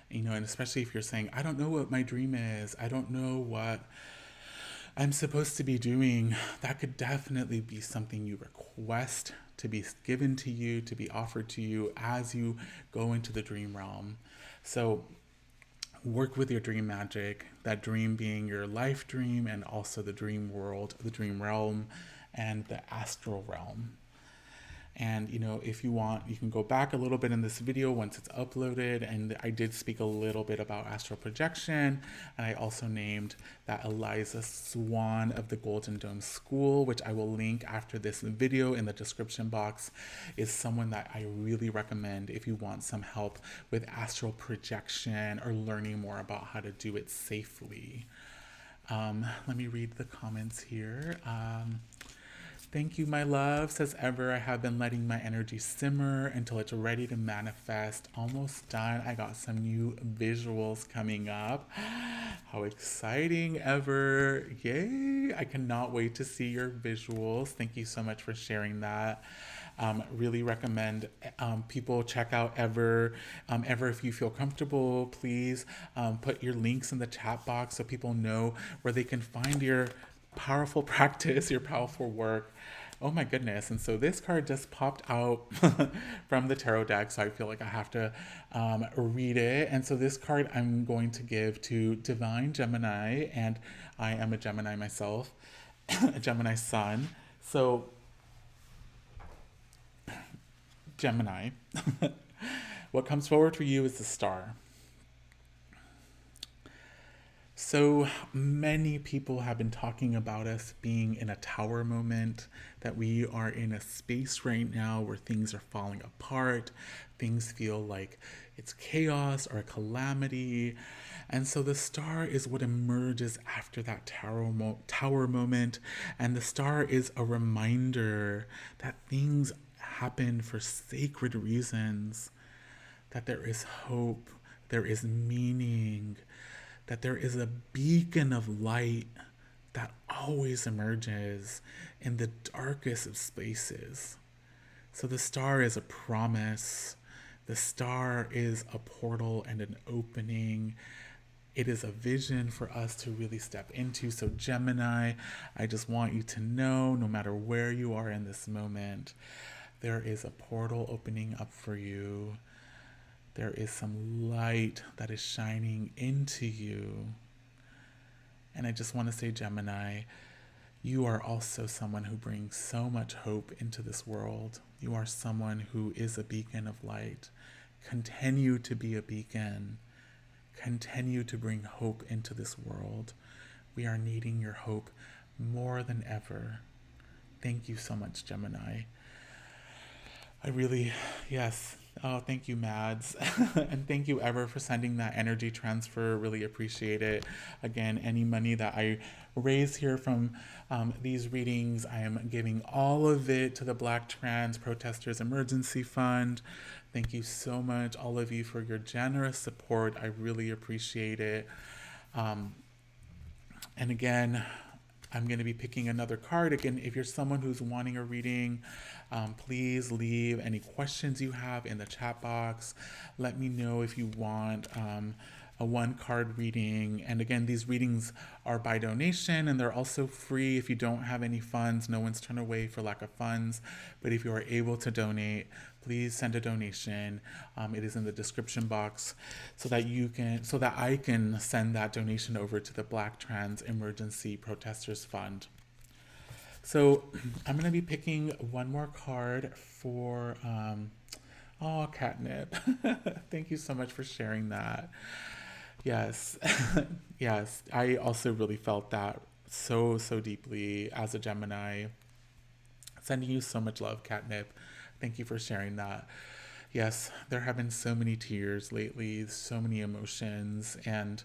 You know, and especially if you're saying, I don't know what my dream is, I don't know what I'm supposed to be doing, that could definitely be something you request to be given to you, to be offered to you as you go into the dream realm. So work with your dream magic, that dream being your life dream, and also the dream world, the dream realm, and the astral realm. And, you know, if you want, you can go back a little bit in this video once it's uploaded. And I did speak a little bit about astral projection. And I also named that Eliza Swann of the Golden Dome School, which I will link after this video in the description box, is someone that I really recommend if you want some help with astral projection or learning more about how to do it safely. Let me read the comments here. Thank you, my love. Says Ever, I have been letting my energy simmer until it's ready to manifest. Almost done. I got some new visuals coming up. How exciting, Ever. Yay. I cannot wait to see your visuals. Thank you so much for sharing that. Really recommend people check out Ever. Ever, if you feel comfortable, please put your links in the chat box so people know where they can find your powerful practice, your powerful work. Oh my goodness. And so this card just popped out from the tarot deck, so I feel like I have to read it. And so this card I'm going to give to Divine Gemini, and I am a Gemini myself, a Gemini sun. So Gemini, what comes forward for you is the Star. So many people have been talking about us being in a tower moment, that we are in a space right now where things are falling apart, things feel like it's chaos or a calamity. And so the Star is what emerges after that tower moment. And the Star is a reminder that things happen for sacred reasons, that there is hope, there is meaning, that there is a beacon of light that always emerges in the darkest of spaces. So the Star is a promise. The Star is a portal and an opening. It is a vision for us to really step into. So Gemini, I just want you to know, no matter where you are in this moment, there is a portal opening up for you. There is some light that is shining into you. And I just want to say, Gemini, you are also someone who brings so much hope into this world. You are someone who is a beacon of light. Continue to be a beacon. Continue to bring hope into this world. We are needing your hope more than ever. Thank you so much, Gemini. Yes. Oh, thank you, Mads. And thank you, Ever, for sending that energy transfer. Really appreciate it. Again, any money that I raise here from these readings, I am giving all of it to the Black Trans Protestors Emergency Fund. Thank you so much, all of you, for your generous support. I really appreciate it. And again, I'm going to be picking another card. Again, if you're someone who's wanting a reading, please leave any questions you have in the chat box. Let me know if you want a one-card reading. And again, these readings are by donation, and they're also free if you don't have any funds. No one's turned away for lack of funds. But if you are able to donate, please send a donation. It is in the description box so that I can send that donation over to the Black Trans Emergency Protestors Fund. So I'm going to be picking one more card for, Catnip. Thank you so much for sharing that. Yes, yes, I also really felt that so deeply as a Gemini. Sending you so much love, Catnip. Thank you for sharing that. Yes, there have been so many tears lately, so many emotions, and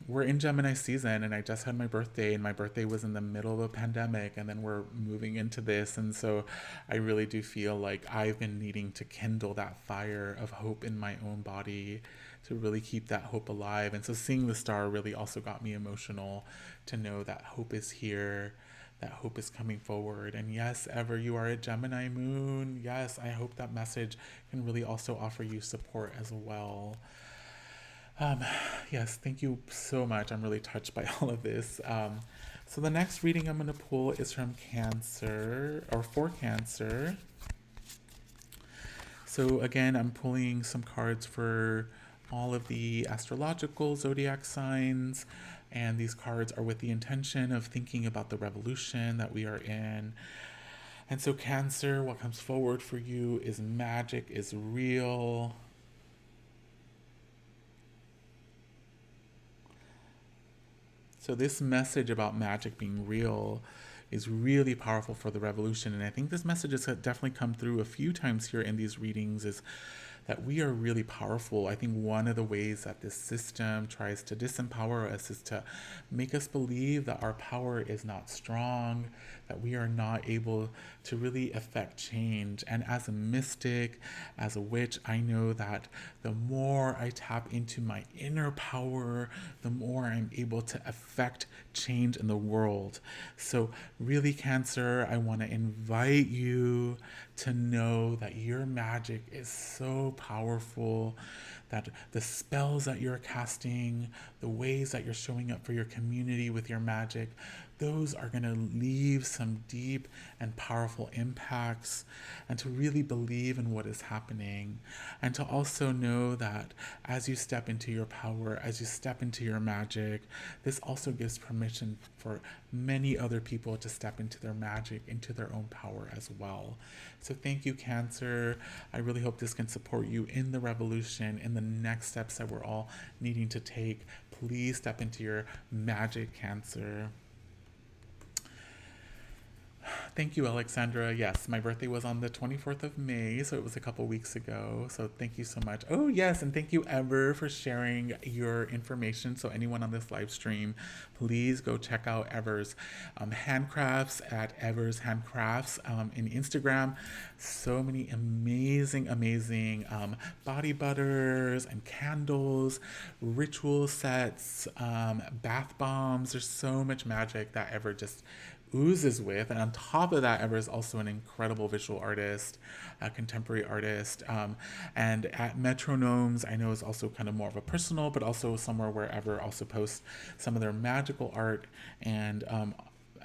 we're in Gemini season, and I just had my birthday, and my birthday was in the middle of a pandemic, and then we're moving into this, and so I really do feel like I've been needing to kindle that fire of hope in my own body to really keep that hope alive. And so seeing the star really also got me emotional to know that hope is here, that hope is coming forward. And yes, Ever, you are a Gemini moon. Yes, I hope that message can really also offer you support as well. Yes, thank you so much. I'm really touched by all of this. So the next reading I'm going to pull is from Cancer, or for Cancer. So again, I'm pulling some cards for all of the astrological zodiac signs, and these cards are with the intention of thinking about the revolution that we are in. And so Cancer, what comes forward for you is magic is real. So this message about magic being real is really powerful for the revolution. And I think this message has definitely come through a few times here in these readings, is that we are really powerful. I think one of the ways that this system tries to disempower us is to make us believe that our power is not strong, that we are not able to really affect change. And as a mystic, as a witch, I know that the more I tap into my inner power, the more I'm able to affect change in the world. So really, Cancer, I want to invite you to know that your magic is so powerful, that the spells that you're casting, the ways that you're showing up for your community with your magic, those are going to leave some deep and powerful impacts, and to really believe in what is happening, and to also know that as you step into your power, as you step into your magic, this also gives permission for many other people to step into their magic, into their own power as well. So thank you, Cancer. I really hope this can support you in the revolution, in the next steps that we're all needing to take. Please step into your magic, Cancer. Thank you, Alexandra. Yes, my birthday was on the 24th of May, so it was a couple weeks ago. So thank you so much. Oh, yes, and thank you, Ever, for sharing your information. So anyone on this live stream, please go check out Ever's handcrafts at Ever's Handcrafts in Instagram. So many amazing body butters and candles, ritual sets, bath bombs. There's so much magic that Ever just oozes with. And on top of that, Ever is also an incredible visual artist, a contemporary artist. And at Metronomes, I know is also kind of more of a personal, but also somewhere where Ever also posts some of their magical art. And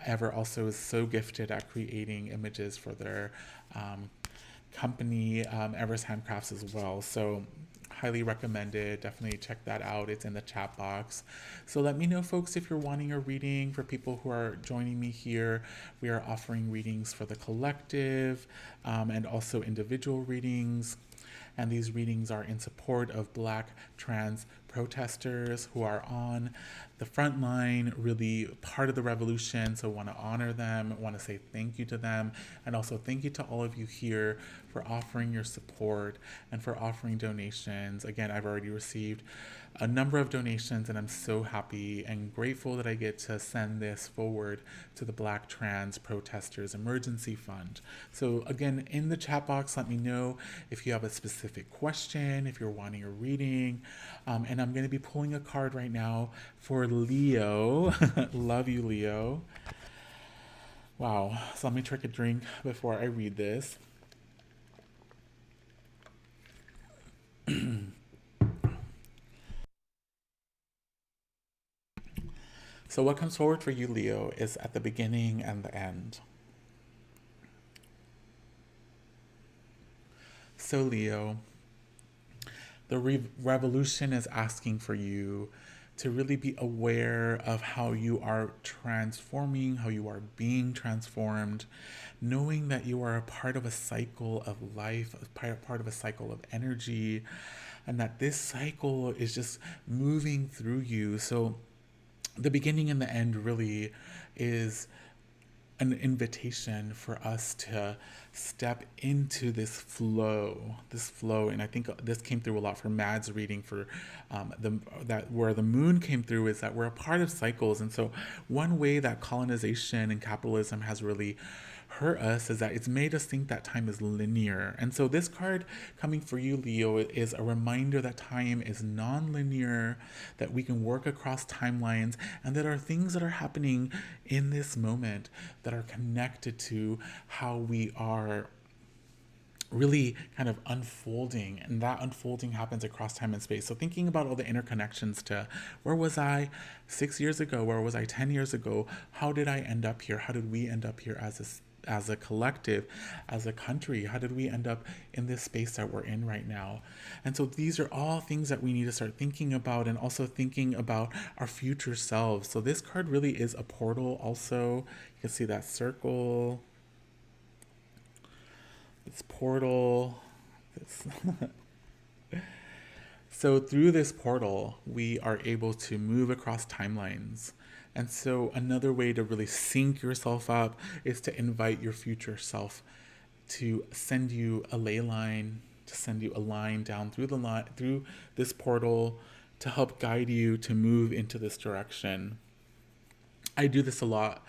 Ever also is so gifted at creating images for their company, Ever's Handcrafts as well. So highly recommended. Definitely check that out. It's in the chat box. So let me know, folks, if you're wanting a reading. For people who are joining me here, we are offering readings for the collective and also individual readings. And these readings are in support of Black trans protesters who are on the front line, really part of the revolution. So want to honor them, want to say thank you to them, and also thank you to all of you here for offering your support and for offering donations. Again, I've already received a number of donations, and I'm so happy and grateful that I get to send this forward to the Black Trans Protesters Emergency Fund. So again, in the chat box, let me know if you have a specific question, if you're wanting a reading, and I'm going to be pulling a card right now for Leo. Love you, Leo. Wow. So let me take a drink before I read this. So what comes forward for you, Leo, is at the beginning and the end. So Leo, the revolution is asking for you to really be aware of how you are transforming, how you are being transformed, knowing that you are a part of a cycle of life, a part of a cycle of energy, and that this cycle is just moving through you. So the beginning and the end really is an invitation for us to step into this flow. And I think this came through a lot for Mad's reading for that where the moon came through is that we're a part of cycles. And so one way that colonization and capitalism has really hurt us is that it's made us think that time is linear. And so this card coming for you, Leo, is a reminder that time is non-linear, that we can work across timelines, and that are things that are happening in this moment that are connected to how we are really kind of unfolding, and that unfolding happens across time and space. So thinking about all the interconnections to where was I 6 years ago, where was I 10 years ago, how did I end up here, how did we end up here as a collective, as a country, how did we end up in this space that we're in right now? And so these are all things that we need to start thinking about, and also thinking about our future selves. So this card really is a portal also. You can see that circle, this portal, this so through this portal, we are able to move across timelines. And so another way to really sync yourself up is to invite your future self to send you a ley line, to send you a line down through the line, through this portal, to help guide you to move into this direction. I do this a lot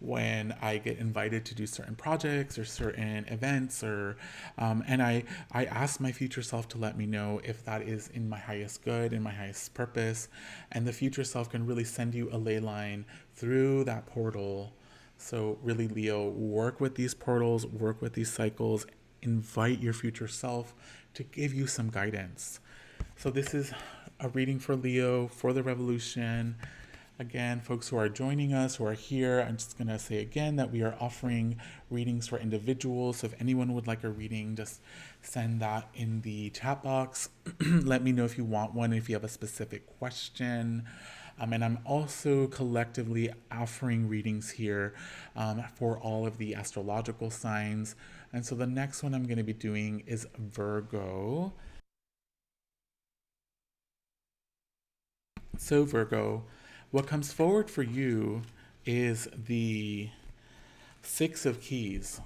when I get invited to do certain projects or certain events, or and I ask my future self to let me know if that is in my highest good, in my highest purpose, and the future self can really send you a ley line through that portal. So really, Leo, work with these portals, work with these cycles, invite your future self to give you some guidance. So this is a reading for Leo for the revolution. Again, folks who are joining us, who are here, I'm just going to say again that we are offering readings for individuals. So if anyone would like a reading, just send that in the chat box. Let me know if you want one, if you have a specific question. And I'm also collectively offering readings here for all of the astrological signs. And so the next one I'm going to be doing is Virgo. So Virgo, what comes forward for you is the Six of Keys.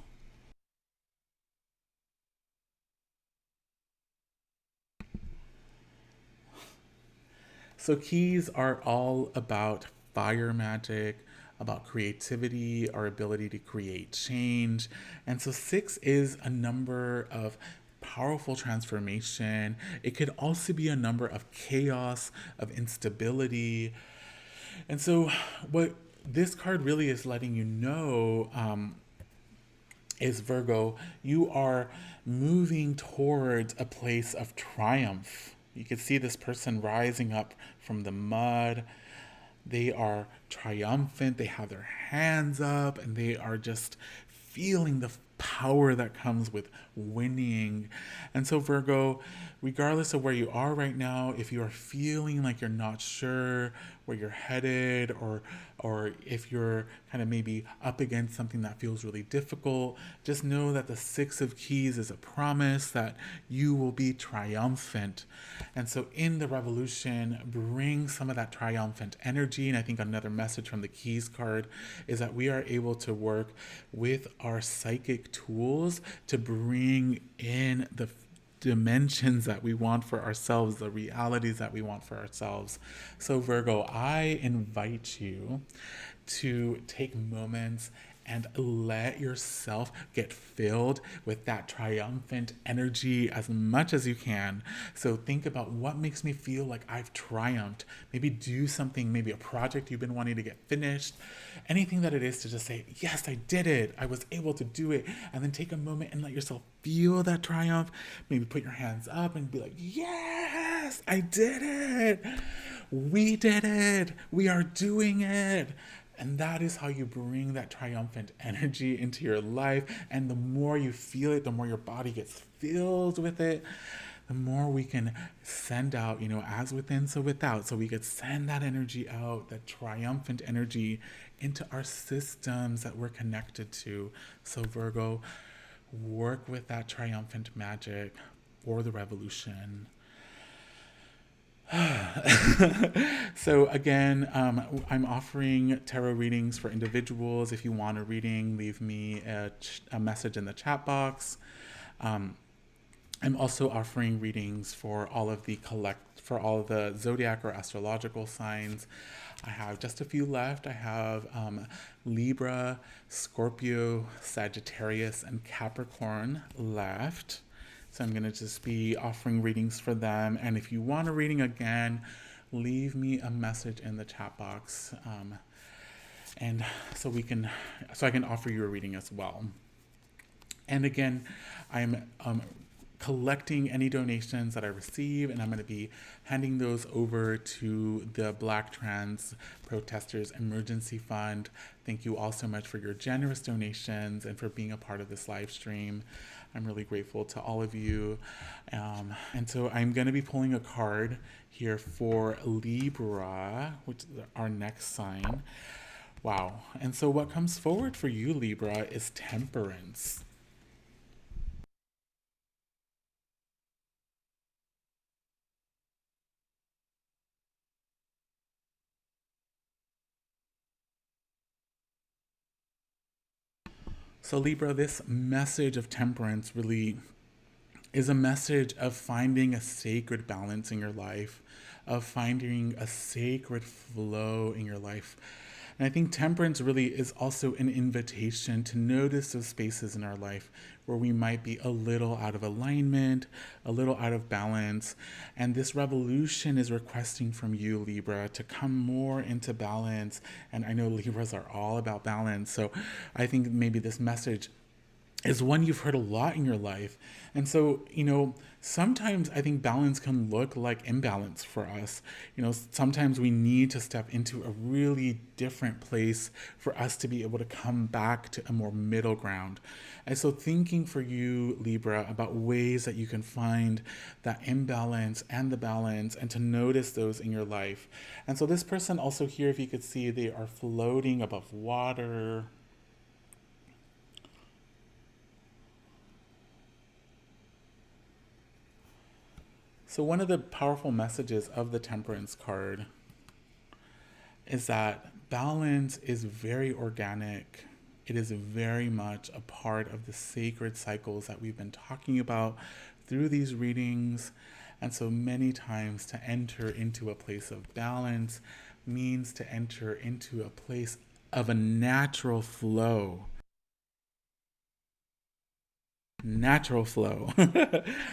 So keys are all about fire magic, about creativity, our ability to create change. And so 6 is a number of powerful transformation. It could also be a number of chaos, of instability. And so what this card really is letting you know, is Virgo, you are moving towards a place of triumph. You can see this person rising up from the mud. They are triumphant. They have their hands up and they are just feeling the power that comes with winning. And so, Virgo, regardless of where you are right now, if you are feeling like you're not sure where you're headed, or if you're kind of maybe up against something that feels really difficult, just know that the Six of Keys is a promise that you will be triumphant. And so in the revolution, bring some of that triumphant energy. And I think another message from the Keys card is that we are able to work with our psychic tools to bring in the dimensions that we want for ourselves, the realities that we want for ourselves. So, Virgo, I invite you to take moments and let yourself get filled with that triumphant energy as much as you can. So think about what makes me feel like I've triumphed. Maybe do something, maybe a project you've been wanting to get finished, anything that it is, to just say, yes, I did it. I was able to do it. And then take a moment and let yourself feel that triumph. Maybe put your hands up and be like, yes, I did it. We did it. We are doing it. And that is how you bring that triumphant energy into your life. And the more you feel it, the more your body gets filled with it, the more we can send out, as within, so without. So we could send that energy out, that triumphant energy, into our systems that we're connected to. So, Virgo, work with that triumphant magic for the revolution. So again, I'm offering tarot readings for individuals. If you want a reading, leave me a message in the chat box. I'm also offering readings for all of the zodiac or astrological signs. I have just a few left. I have Libra, Scorpio, Sagittarius, and Capricorn left. So I'm going to just be offering readings for them. And if you want a reading again, leave me a message in the chat box. And so I can offer you a reading as well. And again, I'm collecting any donations that I receive, and I'm going to be handing those over to the Black Trans Protestors Emergency Fund. Thank you all so much for your generous donations and for being a part of this live stream. I'm really grateful to all of you. And so I'm going to be pulling a card here for Libra, which is our next sign. Wow. And so what comes forward for you, Libra, is temperance. So Libra, this message of temperance really is a message of finding a sacred balance in your life, of finding a sacred flow in your life. And I think temperance really is also an invitation to notice those spaces in our life where we might be a little out of alignment, a little out of balance. And this revolution is requesting from you, Libra, to come more into balance. And I know Libras are all about balance. So I think maybe this message is one you've heard a lot in your life. And so, sometimes I think balance can look like imbalance for us. Sometimes we need to step into a really different place for us to be able to come back to a more middle ground. And so thinking for you, Libra, about ways that you can find that imbalance and the balance and to notice those in your life. And so this person also here, if you could see, they are floating above water. So one of the powerful messages of the Temperance card is that balance is very organic. It is very much a part of the sacred cycles that we've been talking about through these readings. And so many times to enter into a place of balance means to enter into a place of a natural flow. Natural flow.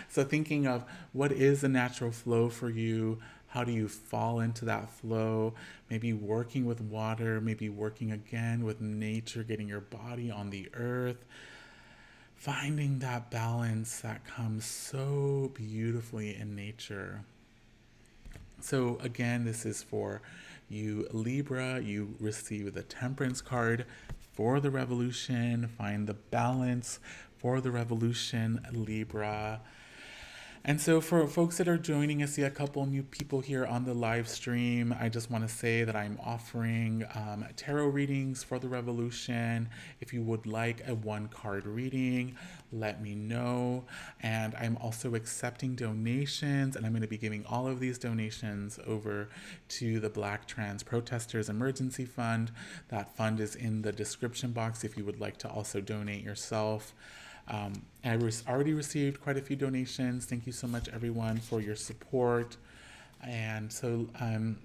So thinking of what is the natural flow for you, How do you fall into that flow? Maybe working with water, maybe working again with nature, getting your body on the earth, finding that balance that comes so beautifully in nature. So again, this is for you, Libra. You receive the Temperance card for the revolution. Find the balance for the revolution, Libra. And so for folks that are joining, I see a couple new people here on the live stream. I just want to say that I'm offering tarot readings for the revolution. If you would like a one card reading, let me know. And I'm also accepting donations, and I'm going to be giving all of these donations over to the Black Trans Protestors Emergency Fund. That fund is in the description box if you would like to also donate yourself. I already received quite a few donations. Thank you so much, everyone, for your support. And so I'm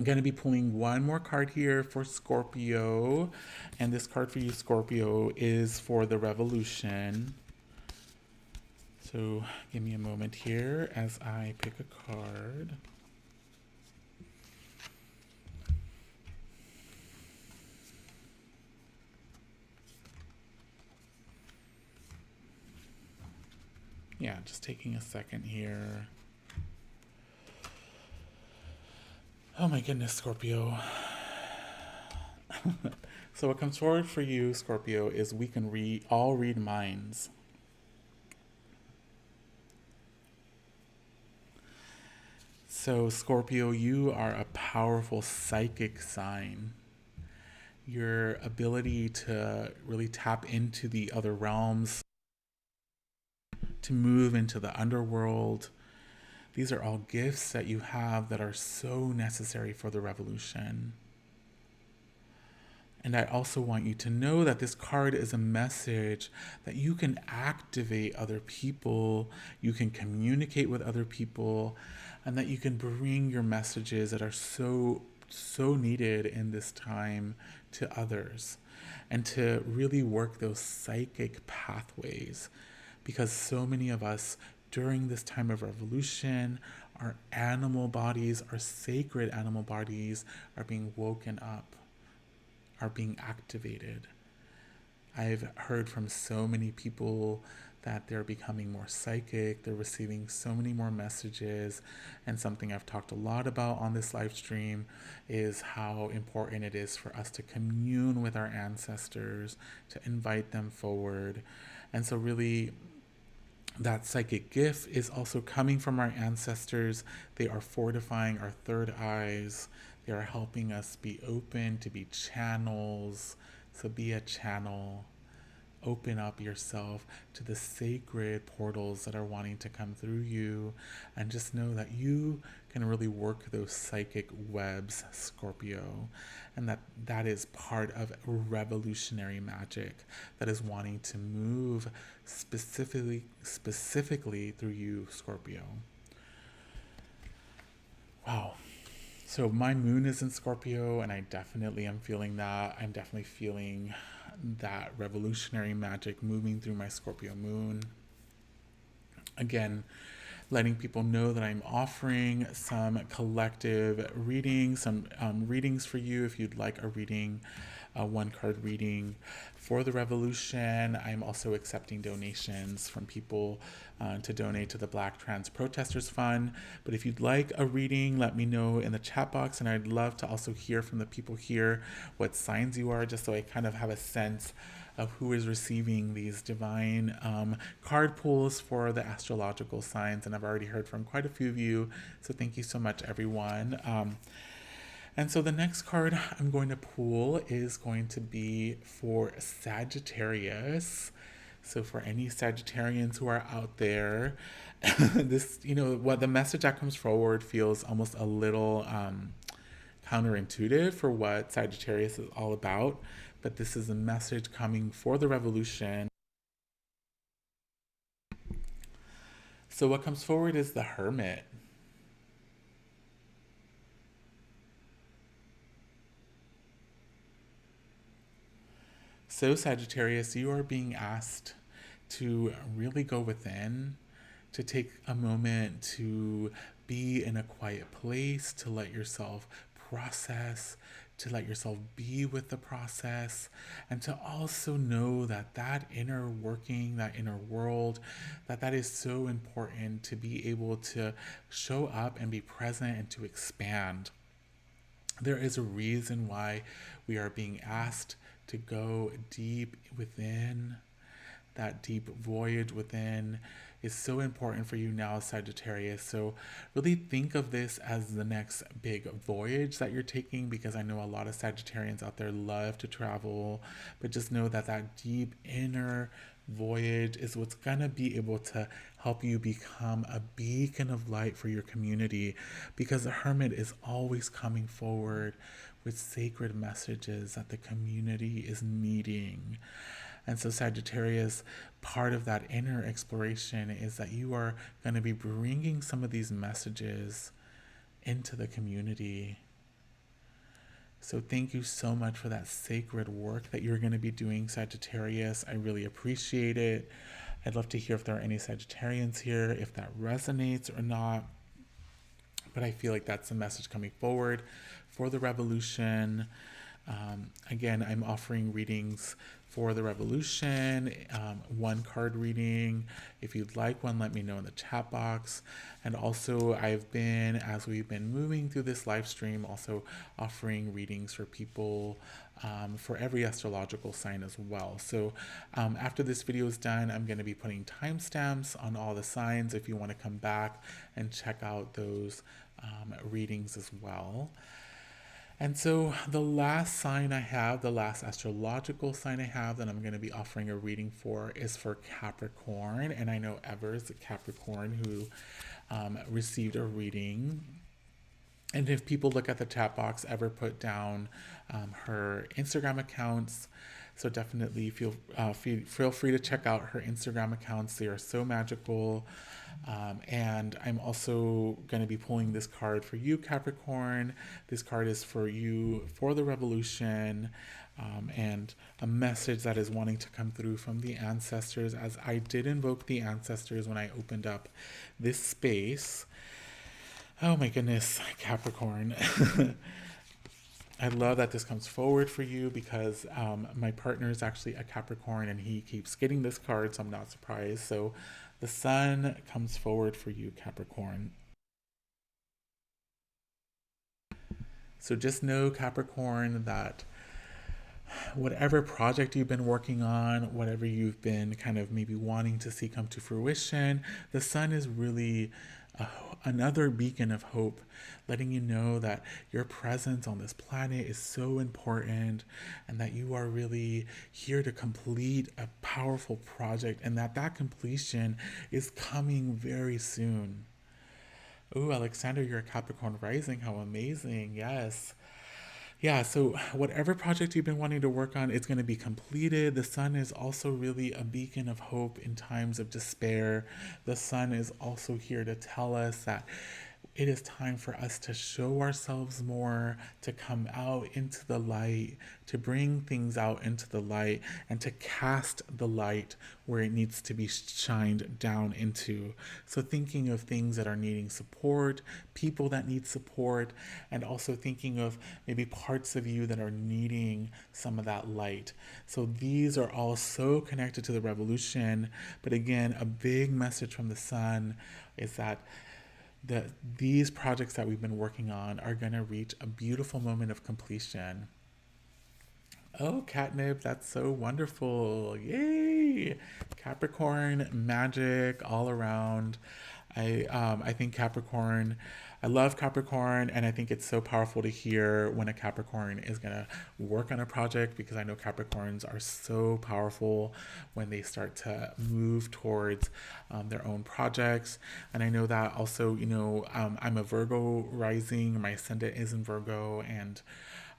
going to be pulling one more card here for Scorpio. And this card for you, Scorpio, is for the revolution. So give me a moment here as I pick a card. Yeah, just taking a second here. Oh my goodness, Scorpio. So what comes forward for you, Scorpio, is we can all read minds. So Scorpio, you are a powerful psychic sign. Your ability to really tap into the other realms, to move into the underworld. These are all gifts that you have that are so necessary for the revolution. And I also want you to know that this card is a message that you can activate other people, you can communicate with other people, and that you can bring your messages that are so needed in this time to others, and to really work those psychic pathways. Because so many of us during this time of revolution, our animal bodies, our sacred animal bodies, are being woken up, are being activated. I've heard from so many people that they're becoming more psychic, they're receiving so many more messages, and something I've talked a lot about on this live stream is how important it is for us to commune with our ancestors, to invite them forward. And so really, that psychic gift is also coming from our ancestors. They are fortifying our third eyes. They are helping us be open to be channels. So be a channel. Open up yourself to the sacred portals that are wanting to come through you. And just know that you can really work those psychic webs, Scorpio. And that is part of revolutionary magic that is wanting to move specifically through you, Scorpio. Wow. So my moon is in Scorpio, and I definitely am feeling that. I'm definitely feeling that revolutionary magic moving through my Scorpio moon. Again, letting people know that I'm offering some collective readings, some readings for you if you'd like a reading, a one card reading for the revolution. I'm also accepting donations from people to donate to the Black Trans Protestors Fund. But if you'd like a reading, let me know in the chat box, and I'd love to also hear from the people here what signs you are, just so I kind of have a sense of who is receiving these divine card pulls for the astrological signs. And I've already heard from quite a few of you, so thank you so much, everyone. And so the next card I'm going to pull is going to be for Sagittarius. So for any Sagittarians who are out there, this, what the message that comes forward feels almost a little counterintuitive for what Sagittarius is all about. But this is a message coming for the revolution. So what comes forward is the Hermit. So Sagittarius, you are being asked to really go within, to take a moment to be in a quiet place, to let yourself process, to let yourself be with the process, and to also know that that inner working, that inner world, that is so important to be able to show up and be present and to expand. There is a reason why we are being asked to go deep within. That deep voyage within is so important for you now, Sagittarius. So really think of this as the next big voyage that you're taking, because I know a lot of Sagittarians out there love to travel, but just know that that deep inner voyage is what's going to be able to help you become a beacon of light for your community, because the Hermit is always coming forward with sacred messages that the community is needing. And so, Sagittarius, part of that inner exploration is that you are going to be bringing some of these messages into the community. So thank you so much for that sacred work that you're going to be doing, Sagittarius. I really appreciate it. I'd love to hear if there are any Sagittarians here, if that resonates or not. But I feel like that's the message coming forward for the revolution. Again, I'm offering readings for the revolution, one card reading. If you'd like one, let me know in the chat box. And also, I've been, as we've been moving through this live stream, also offering readings for people for every astrological sign as well. So after this video is done, I'm going to be putting timestamps on all the signs if you want to come back and check out those readings as well. And so the last sign I have, the last astrological sign I have that I'm going to be offering a reading for is for Capricorn. And I know Evers, a Capricorn, who received a reading. And if people look at the chat box, Ever put down her Instagram accounts. So definitely feel free to check out her Instagram accounts. They are so magical. And I'm also going to be pulling this card for you, Capricorn. This card is for you for the revolution, and a message that is wanting to come through from the ancestors, as I did invoke the ancestors when I opened up this space. Oh my goodness, Capricorn. I love that this comes forward for you, because my partner is actually a Capricorn and he keeps getting this card, so I'm not surprised. So the sun comes forward for you, Capricorn. So just know, Capricorn, that whatever project you've been working on, whatever you've been kind of maybe wanting to see come to fruition, the sun is really another beacon of hope, letting you know that your presence on this planet is so important, and that you are really here to complete a powerful project, and that completion is coming very soon. Oh, Alexander, you're a Capricorn rising. How amazing. Yes. Yeah, so whatever project you've been wanting to work on, it's going to be completed. The sun is also really a beacon of hope in times of despair. The sun is also here to tell us that it is time for us to show ourselves more, to come out into the light, to bring things out into the light, and to cast the light where it needs to be shined down into. So thinking of things that are needing support, people that need support, and also thinking of maybe parts of you that are needing some of that light. So these are all so connected to the revolution. But again, a big message from the sun is that these projects that we've been working on are going to reach a beautiful moment of completion. Oh, catnip, that's so wonderful. Yay! Capricorn magic all around. I think Capricorn, I love Capricorn, and I think it's so powerful to hear when a Capricorn is going to work on a project, because I know Capricorns are so powerful when they start to move towards their own projects. And I know that also, I'm a Virgo rising, my ascendant is in Virgo, and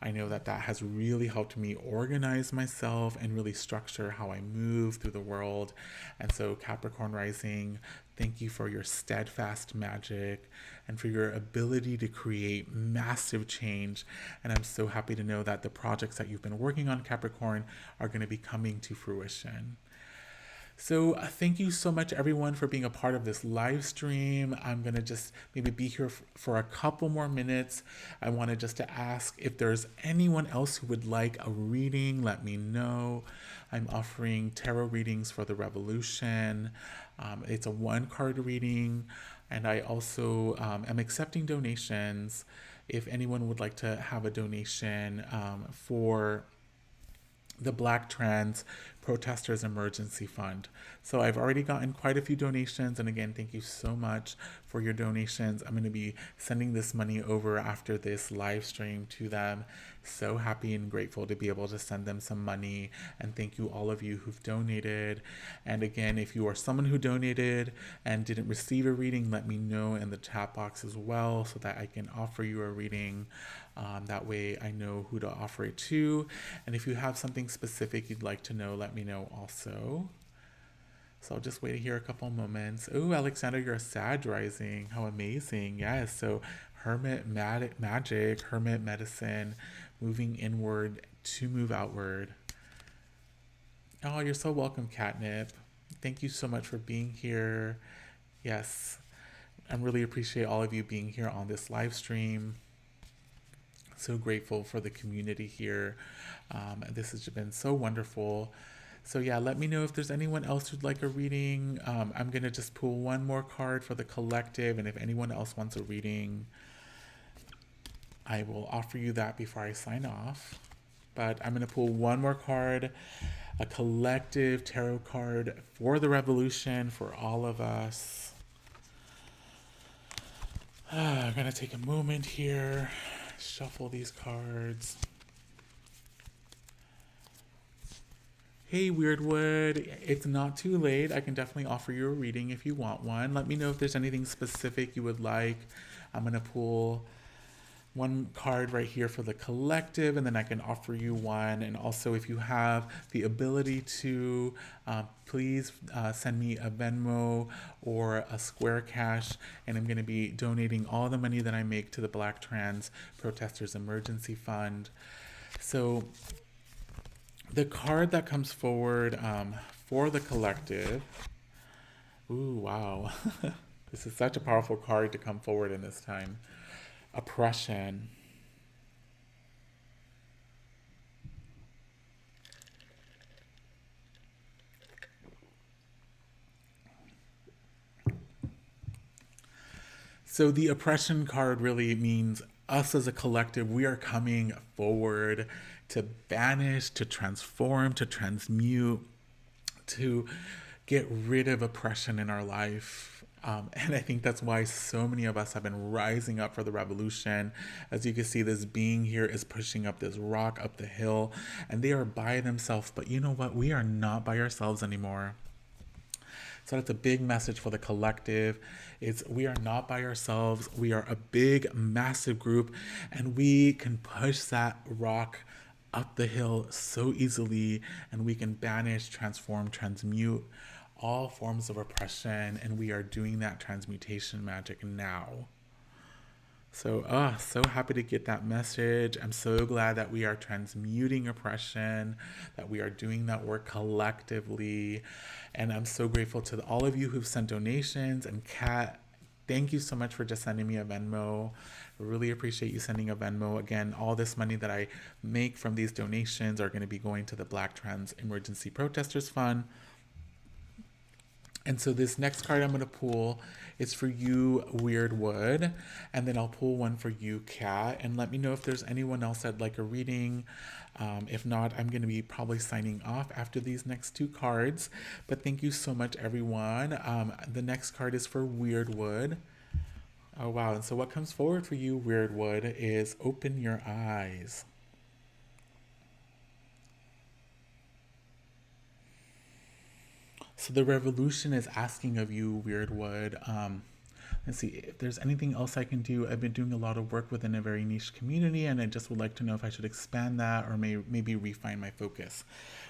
I know that has really helped me organize myself and really structure how I move through the world. And so, Capricorn rising, thank you for your steadfast magic and for your ability to create massive change. And I'm so happy to know that the projects that you've been working on, Capricorn, are going to be coming to fruition. So thank you so much, everyone, for being a part of this live stream. I'm gonna just maybe be here for a couple more minutes. I wanted just to ask if there's anyone else who would like a reading. Let me know. I'm offering tarot readings for the revolution. It's a one-card reading, and I also am accepting donations. If anyone would like to have a donation for the Black Trans Protestors Emergency Fund. So I've already gotten quite a few donations, and again, thank you so much for your donations. I'm going to be sending this money over after this live stream to them. So happy and grateful to be able to send them some money, and thank you all of you who've donated. And again, if you are someone who donated and didn't receive a reading, let me know in the chat box as well so that I can offer you a reading. That way I know who to offer it to. And if you have something specific you'd like to know, let me know also. So I'll just wait to hear a couple moments. Oh, Alexander, you're a Sag rising. How amazing. Yes. So Hermit Magic, Hermit Medicine, moving inward to move outward. Oh, you're so welcome, Catnip. Thank you so much for being here. Yes. I really appreciate all of you being here on this live stream. So grateful for the community here. This has been so wonderful. So yeah, let me know if there's anyone else who'd like a reading. I'm going to just pull one more card for the collective, and if anyone else wants a reading, I will offer you that before I sign off. But I'm going to pull one more card, a collective tarot card for the revolution, for all of us. I'm going to take a moment here, shuffle these cards. Hey, Weirdwood, it's not too late. I can definitely offer you a reading if you want one. Let me know if there's anything specific you would like. I'm going to pull one card right here for the collective, and then I can offer you one. And also, if you have the ability to, please send me a Venmo or a Squarecash, and I'm going to be donating all the money that I make to the Black Trans Protestors Emergency Fund. So the card that comes forward for the collective, ooh, wow. This is such a powerful card to come forward in this time. Oppression. So the oppression card really means us as a collective, we are coming forward to banish, to transform, to transmute, to get rid of oppression in our life. And I think that's why so many of us have been rising up for the revolution. As you can see, this being here is pushing up this rock up the hill, and they are by themselves. But you know what? We are not by ourselves anymore. So that's a big message for the collective. It's we are not by ourselves. We are a big, massive group, and we can push that rock up the hill so easily, and we can banish, transform, transmute all forms of oppression, and we are doing that transmutation magic now. So, so happy to get that message. I'm so glad that we are transmuting oppression, that we are doing that work collectively. And I'm so grateful to all of you who've sent donations. And Kat, thank you so much for just sending me a Venmo. I really appreciate you sending a Venmo. Again, all this money that I make from these donations are going to be going to the Black Trans Emergency Protestors Fund. And so this next card I'm going to pull is for you, Weirdwood, and then I'll pull one for you, Kat, and let me know if there's anyone else that'd like a reading. If not, I'm going to be probably signing off after these next two cards. But thank you so much, everyone. The next card is for Weirdwood. Oh, wow. And so what comes forward for you, Weirdwood, is open your eyes. So the revolution is asking of you, Weirdwood. Let's see if there's anything else I can do. I've been doing a lot of work within a very niche community, and I just would like to know if I should expand that or maybe refine my focus.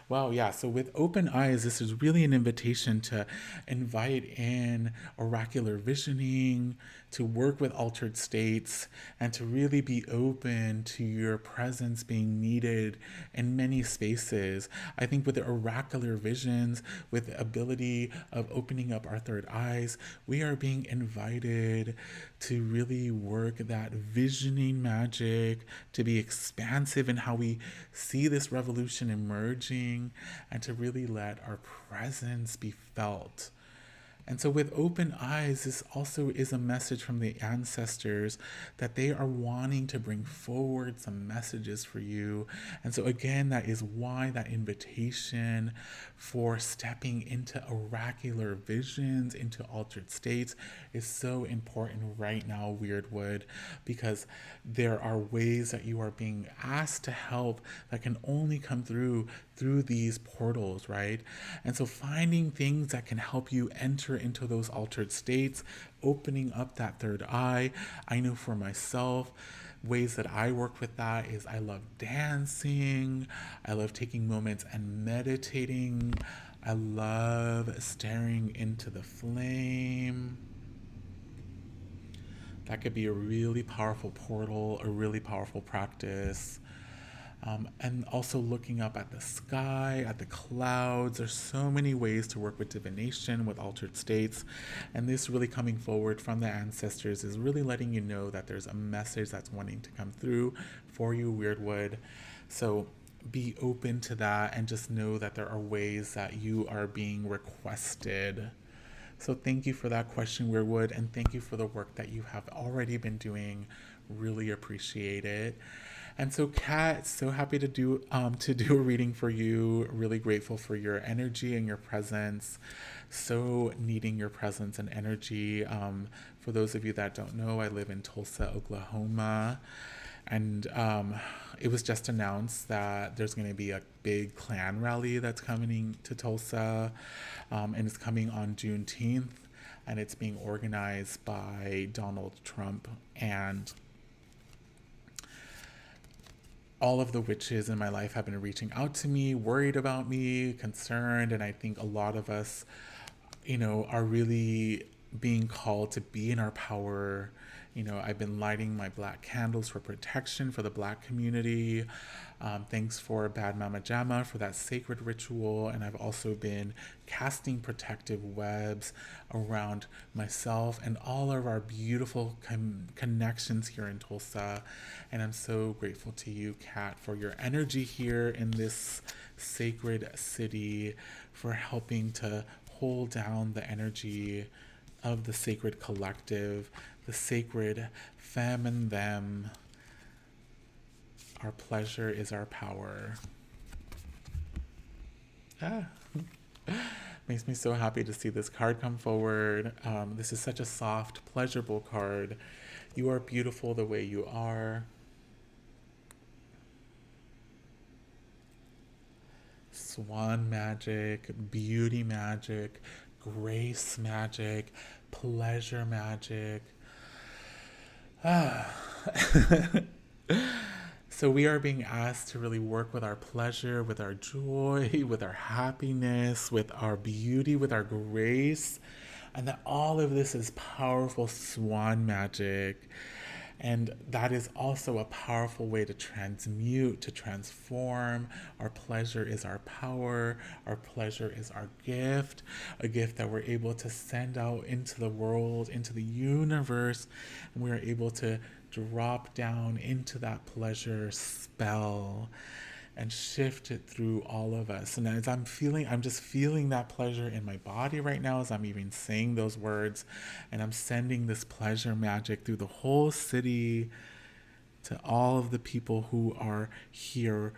Wow, yeah. So with open eyes, this is really an invitation to invite in oracular visioning, to work with altered states, and to really be open to your presence being needed in many spaces. I think with the oracular visions, with the ability of opening up our third eyes, we are being invited to really work that visioning magic, to be expansive in how we see this revolution emerging, and to really let our presence be felt. And so, with open eyes, this also is a message from the ancestors that they are wanting to bring forward some messages for you. And so, again, that is why that invitation for stepping into oracular visions, into altered states, is so important right now, Weirdwood, because there are ways that you are being asked to help that can only come through these portals, right? And so finding things that can help you enter into those altered states, opening up that third eye. I know for myself, ways that I work with that is I love dancing, I love taking moments and meditating, I love staring into the flame. That could be a really powerful portal, a really powerful practice. And also looking up at the sky, at the clouds. There's so many ways to work with divination, with altered states. And this really coming forward from the ancestors is really letting you know that there's a message that's wanting to come through for you, Weirdwood. So be open to that and just know that there are ways that you are being requested. So thank you for that question, Weirdwood, and thank you for the work that you have already been doing. Really appreciate it. And so, Kat, so happy to do a reading for you. Really grateful for your energy and your presence. So needing your presence and energy. For those of you that don't know, I live in Tulsa, Oklahoma, and it was just announced that there's going to be a big Klan rally that's coming to Tulsa, and it's coming on Juneteenth, and it's being organized by Donald Trump. And all of the witches in my life have been reaching out to me, worried about me, concerned, and I think a lot of us, are really being called to be in our power. I've been lighting my black candles for protection for the black community. Thanks for Bad Mama Jamma for that sacred ritual. And I've also been casting protective webs around myself and all of our beautiful connections here in Tulsa. And I'm so grateful to you, Kat, for your energy here in this sacred city, for helping to hold down the energy of the sacred collective, the sacred femme and them. Our pleasure is our power. Makes me so happy to see this card come forward. This is such a soft, pleasurable card. You are beautiful the way you are. Swan magic, beauty magic, grace magic, pleasure magic. So we are being asked to really work with our pleasure, with our joy, with our happiness, with our beauty, with our grace, and that all of this is powerful swan magic. And that is also a powerful way to transmute, to transform. Our pleasure is our power. Our pleasure is our gift, a gift that we're able to send out into the world, into the universe, and we're able to drop down into that pleasure spell and shift it through all of us. And as I'm just feeling that pleasure in my body right now as I'm even saying those words. And I'm sending this pleasure magic through the whole city to all of the people who are here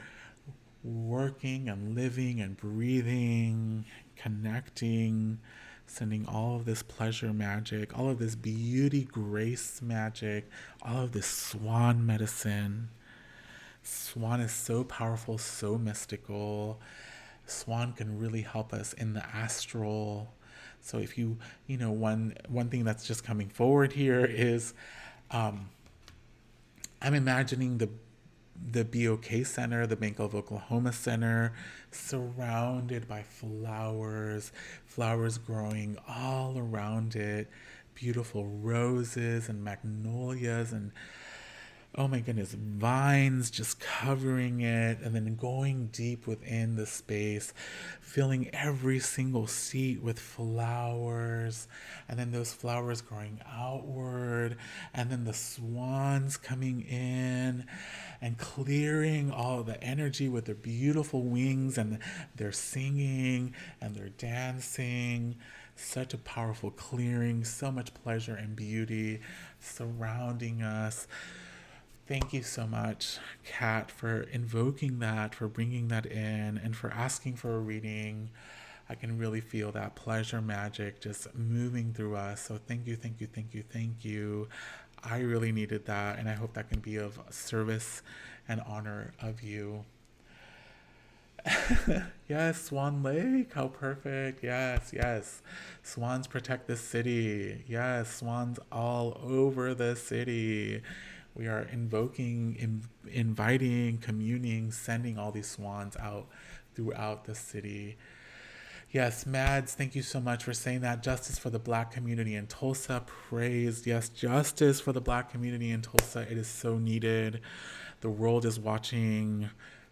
working and living and breathing, connecting, sending all of this pleasure magic, all of this beauty, grace magic, all of this swan medicine. Swan is so powerful, so mystical. Swan can really help us in the astral. So if one thing that's just coming forward here is I'm imagining the BOK Center, the Bank of Oklahoma Center, surrounded by flowers, flowers growing all around it, beautiful roses and magnolias and oh my goodness, vines just covering it, and then going deep within the space, filling every single seat with flowers, and then those flowers growing outward, and then the swans coming in and clearing all the energy with their beautiful wings, and they're singing and they're dancing. Such a powerful clearing, so much pleasure and beauty surrounding us. Thank you so much, Kat, for invoking that, for bringing that in, and for asking for a reading. I can really feel that pleasure magic just moving through us. So thank you, thank you, thank you, thank you. I really needed that, and I hope that can be of service and honor of you. Yes, Swan Lake, how perfect. Yes, yes. Swans protect the city. Yes, swans all over the city. We are inviting, communing, sending all these swans out throughout the city. Yes, Mads, thank you so much for saying that. Justice for the Black community in Tulsa. Praise. Yes, justice for the Black community in Tulsa. It is so needed. The world is watching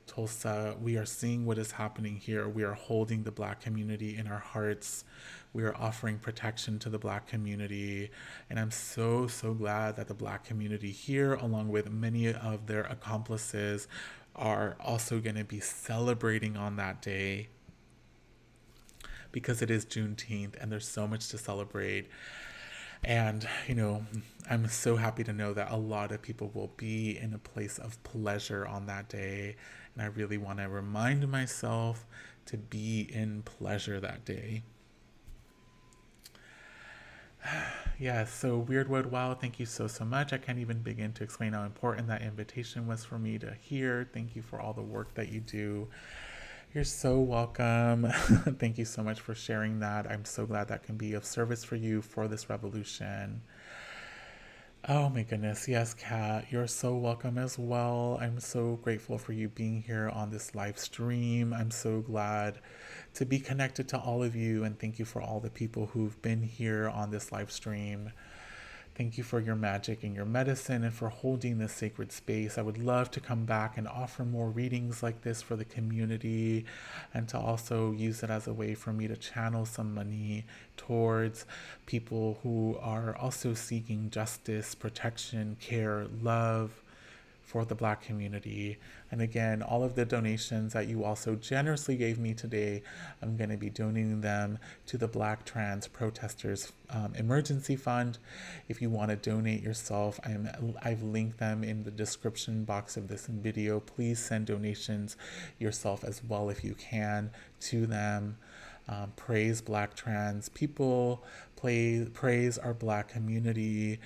Tulsa. We are seeing what is happening here. We are holding the Black community in our hearts. We are offering protection to the Black community. And I'm so, so glad that the Black community here, along with many of their accomplices, are also going to be celebrating on that day, because it is Juneteenth and there's so much to celebrate. And, I'm so happy to know that a lot of people will be in a place of pleasure on that day. And I really want to remind myself to be in pleasure that day. Yes, so Weirdwood, wow, thank you so, so much. I can't even begin to explain how important that invitation was for me to hear. Thank you for all the work that you do. You're so welcome. Thank you so much for sharing that. I'm so glad that can be of service for you for this revolution. Oh my goodness. Yes, Kat, you're so welcome as well. I'm so grateful for you being here on this live stream. I'm so glad to be connected to all of you, and thank you for all the people who've been here on this live stream. Thank you for your magic and your medicine and for holding this sacred space. I would love to come back and offer more readings like this for the community, and to also use it as a way for me to channel some money towards people who are also seeking justice, protection, care, love for the Black community. And again, all of the donations that you also generously gave me today, I'm going to be donating them to the Black Trans Protestors Emergency Fund. If you want to donate yourself, I've linked them in the description box of this video. Please send donations yourself as well if you can to them. Praise Black trans people, praise our Black community.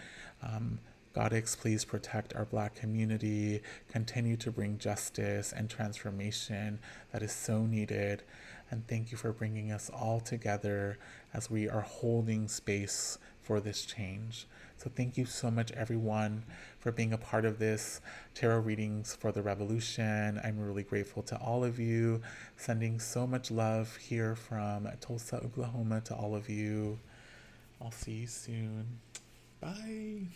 Goddess, please protect our Black community, continue to bring justice and transformation that is so needed. And thank you for bringing us all together as we are holding space for this change. So thank you so much, everyone, for being a part of this tarot readings for the revolution. I'm really grateful to all of you, sending so much love here from Tulsa, Oklahoma to all of you. I'll see you soon. Bye.